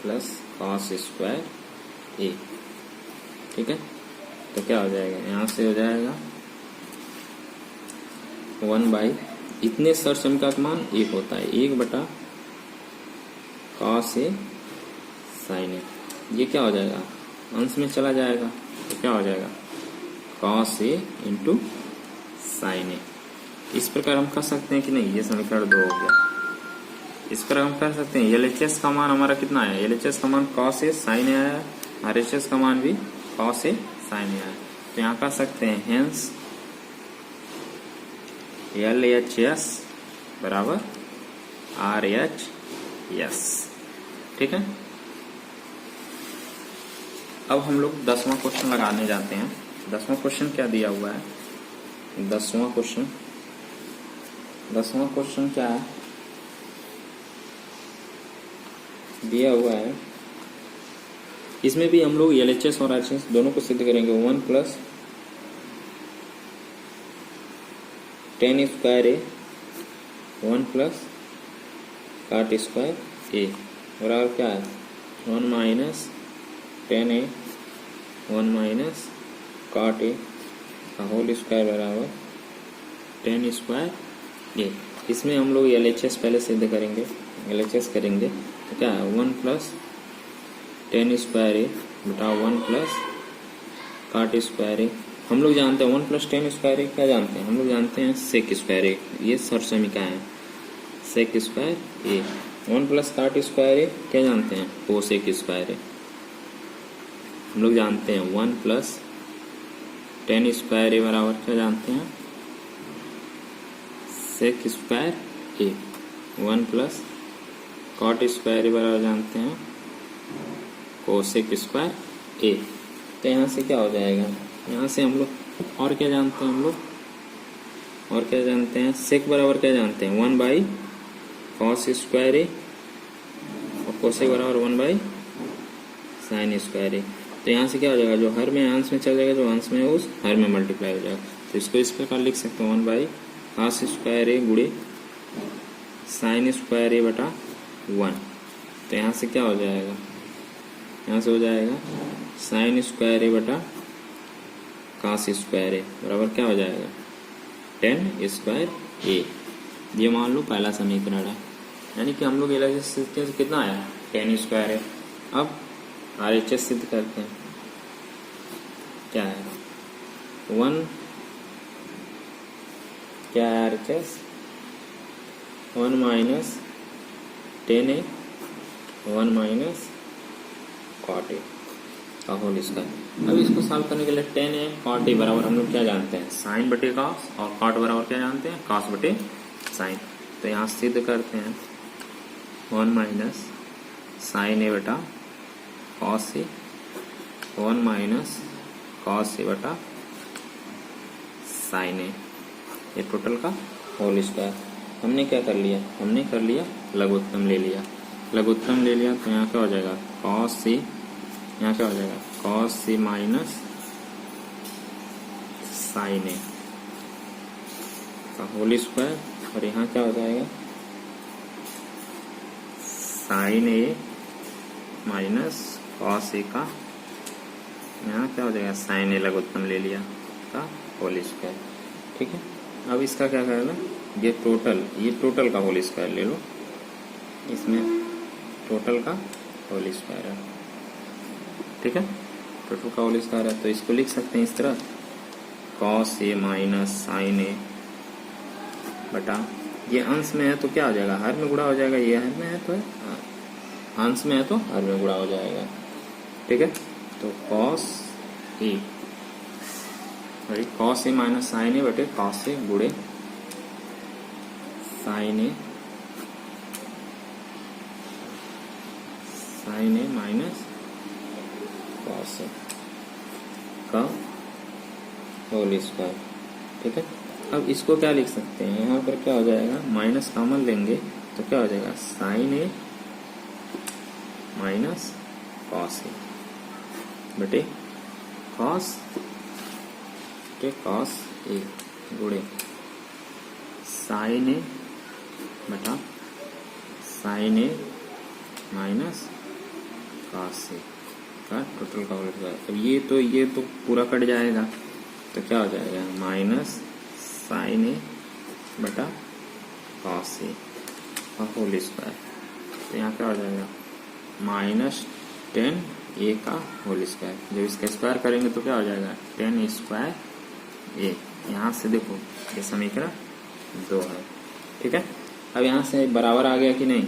plus cos square ए, ठीक है। तो क्या हो जाएगा यहाँ से हो जाएगा 1 इतने सर समीकरण का मान 1 होता है 1 बटा कॉस ए साइन ए, ये क्या हो जाएगा अंश में चला जाएगा तो क्या हो जाएगा कॉस ए इंटू साइन ए। इस प्रकार हम कर सकते हैं कि नहीं, ये समीकरण 2 हो गया। इस प्रकार हम कर सकते हैं LHS का मान हमारा कितना आया, LHS का मान कॉस ए साइन ए आया, RHS का मान भी कॉस ए साइन ए आया। तो यहाँ कर सकते हैं हेंस LHS बराबर RHS, ठीक है। अब हम लोग 10वां क्वेश्चन लगाने जाते हैं। 10वां क्वेश्चन क्या दिया हुआ है, 10वां क्वेश्चन क्या है दिया हुआ है, इसमें भी हम लोग LHS और RHS दोनों को सिद्ध करेंगे। 1 प्लस 10 स्क्वायर ए 1 प्लस काट स्क्वायर ए बराबर क्या है 1 माइनस 10 ए 1 माइनस काट ए का होल स्क्वायर बराबर 10 स्क्वायर ए। इसमें हम लोग LHS पहले सिद्ध करेंगे, LHS करेंगे तो क्या है 1 प्लस 10 स्क्वायर ए बटा 1 प्लस काट स्क्वायर ए। हम लोग जानते हैं 1 प्लस 10 स्क्वायर ए क्या जानते हैं, हम लोग जानते हैं सेक स्क्वायर ए, ये सरसमीका है सेक स्क्वायर ए। 1 प्लस काट स्क्वायर ए क्या जानते हैं कोसेक स्क्वायर ए। हम लोग जानते हैं 1 प्लस 10 स्क्वायर ए बराबर क्या जानते हैं sec square A. 1 plus cot square A बराबर जानते हैं कोसेक स्क्वायर ए। तो यहाँ से क्या हो जाएगा, यहाँ से हम लोग और क्या जानते हैं, हम लोग और क्या जानते हैं, सेक बराबर क्या जानते हैं, 1 बाई कॉस स्क्वायर ए, और कोसेक बराबर 1 बाई साइन स्क्वायर ए। तो यहाँ से क्या हो जाएगा, जो हर में अंश में चल जाएगा, जो अंश में उस हर में मल्टीप्लाई हो जाएगा। तो इसको इस प्रकार लिख सकते हैं 1 बाई कॉस स्क्वायर ए गुणे साइन स्क्वायर ए बटा 1। तो यहाँ से क्या हो जाएगा, यहाँ से हो जाएगा साइन स्क्वायर ए बटा कॉस स्क्वायर ए बराबर क्या हो जाएगा, 10 स्क्वायर ए। ये मान लो पहला समीकरण है, यानी कि हम लोग LHS से कितना आया, 10 स्क्वायर है। अब RHS सिद्ध करते हैं, क्या है 1, क्या है RHS, 1 minus 10A 1 minus cot A का होल स्क्वायर। अब इसको सॉल्व करने के लिए 10A कॉट ए बराबर हम लोग क्या जानते हैं, साइन बटे कॉस, और कॉट बराबर क्या जानते हैं, कॉस बटे साइन। तो यहाँ सिद्ध करते हैं 1 माइनस साइन ए बटा cos A, 1 minus cos A बटा साइन ए, ये टोटल का होल स्क्वायर। हमने क्या कर लिया, हमने कर लिया लघुत्तम ले लिया, लघुत्तम ले लिया। तो यहाँ क्या हो जाएगा, कॉस सी, यहाँ क्या हो जाएगा, कॉस सी माइनस साइन ए का होल स्क्वायर, और यहाँ क्या हो जाएगा, साइन ए माइनस कॉस ए का, यहाँ क्या हो जाएगा, साइन ए लघुत्तम ले लिया का होल स्क्वायर। ठीक है, अब इसका क्या करेगा, ये टोटल का होल स्क्वायर ले लो, इसमें टोटल का होल स्क्वायर है। ठीक है, टोटल का होल स्क्वायर है, तो इसको लिख सकते हैं इस तरह, cos A minus sine A बटा, ये अंश में है तो क्या हो जाएगा, हर में गुणा हो जाएगा, ये हर में है तो अंश में है तो हर में गुणा हो जाएगा। ठीक है, तो cos A, cos A minus sine A बटे कॉस ए गुणे साइन ए माइनस कॉस ए का होल स्क्वायर। ठीक है, अब इसको क्या लिख सकते हैं, यहाँ पर क्या हो जाएगा, माइनस कॉमन लेंगे तो क्या हो जाएगा, साइन ए माइनस कॉस ए बटे कॉस ए गुणे साइन ए बटा साइन ए माइनस कॉस ए का टोटल का होल स्क्वायर। अब ये तो पूरा कट जाएगा, तो क्या हो जाएगा, माइनस साइन ए बटा कॉस ए का होल स्क्वायर। तो यहाँ क्या हो जाएगा, माइनस 10 ए का होल स्क्वायर। जब इसका स्क्वायर करेंगे तो क्या हो जाएगा, 10 स्क्वायर ए। यहाँ से देखो ये समीकरण 2 है। ठीक है, अब यहाँ से बराबर आ गया कि नहीं,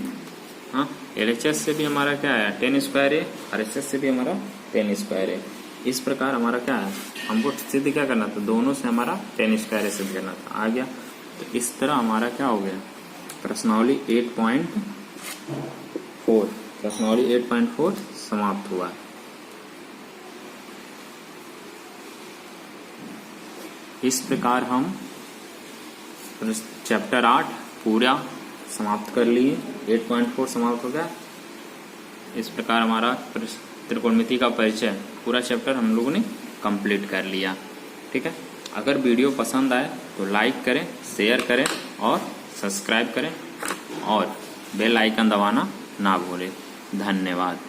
हाँ, LHS से भी हमारा क्या है, 10 स्क्वायर ए, RHS से भी हमारा 10 स्क्वायर ए। इस प्रकार हमारा क्या है, हमको सिद्ध क्या करना था, दोनों से हमारा 10 स्क्वायर ए सिद्ध करना था, आ गया। तो इस तरह हमारा क्या हो गया, प्रश्नावली 8.4 समाप्त हुआ। इस प्रकार हम चैप्टर 8 पूरा समाप्त कर लिए, 8.4 समाप्त हो गया। इस प्रकार हमारा त्रिकोणमिति का परिचय पूरा चैप्टर हम लोगों ने कंप्लीट कर लिया। ठीक है, अगर वीडियो पसंद आए तो लाइक करें, शेयर करें और सब्सक्राइब करें, और बेल आइकन दबाना ना भूलें। धन्यवाद।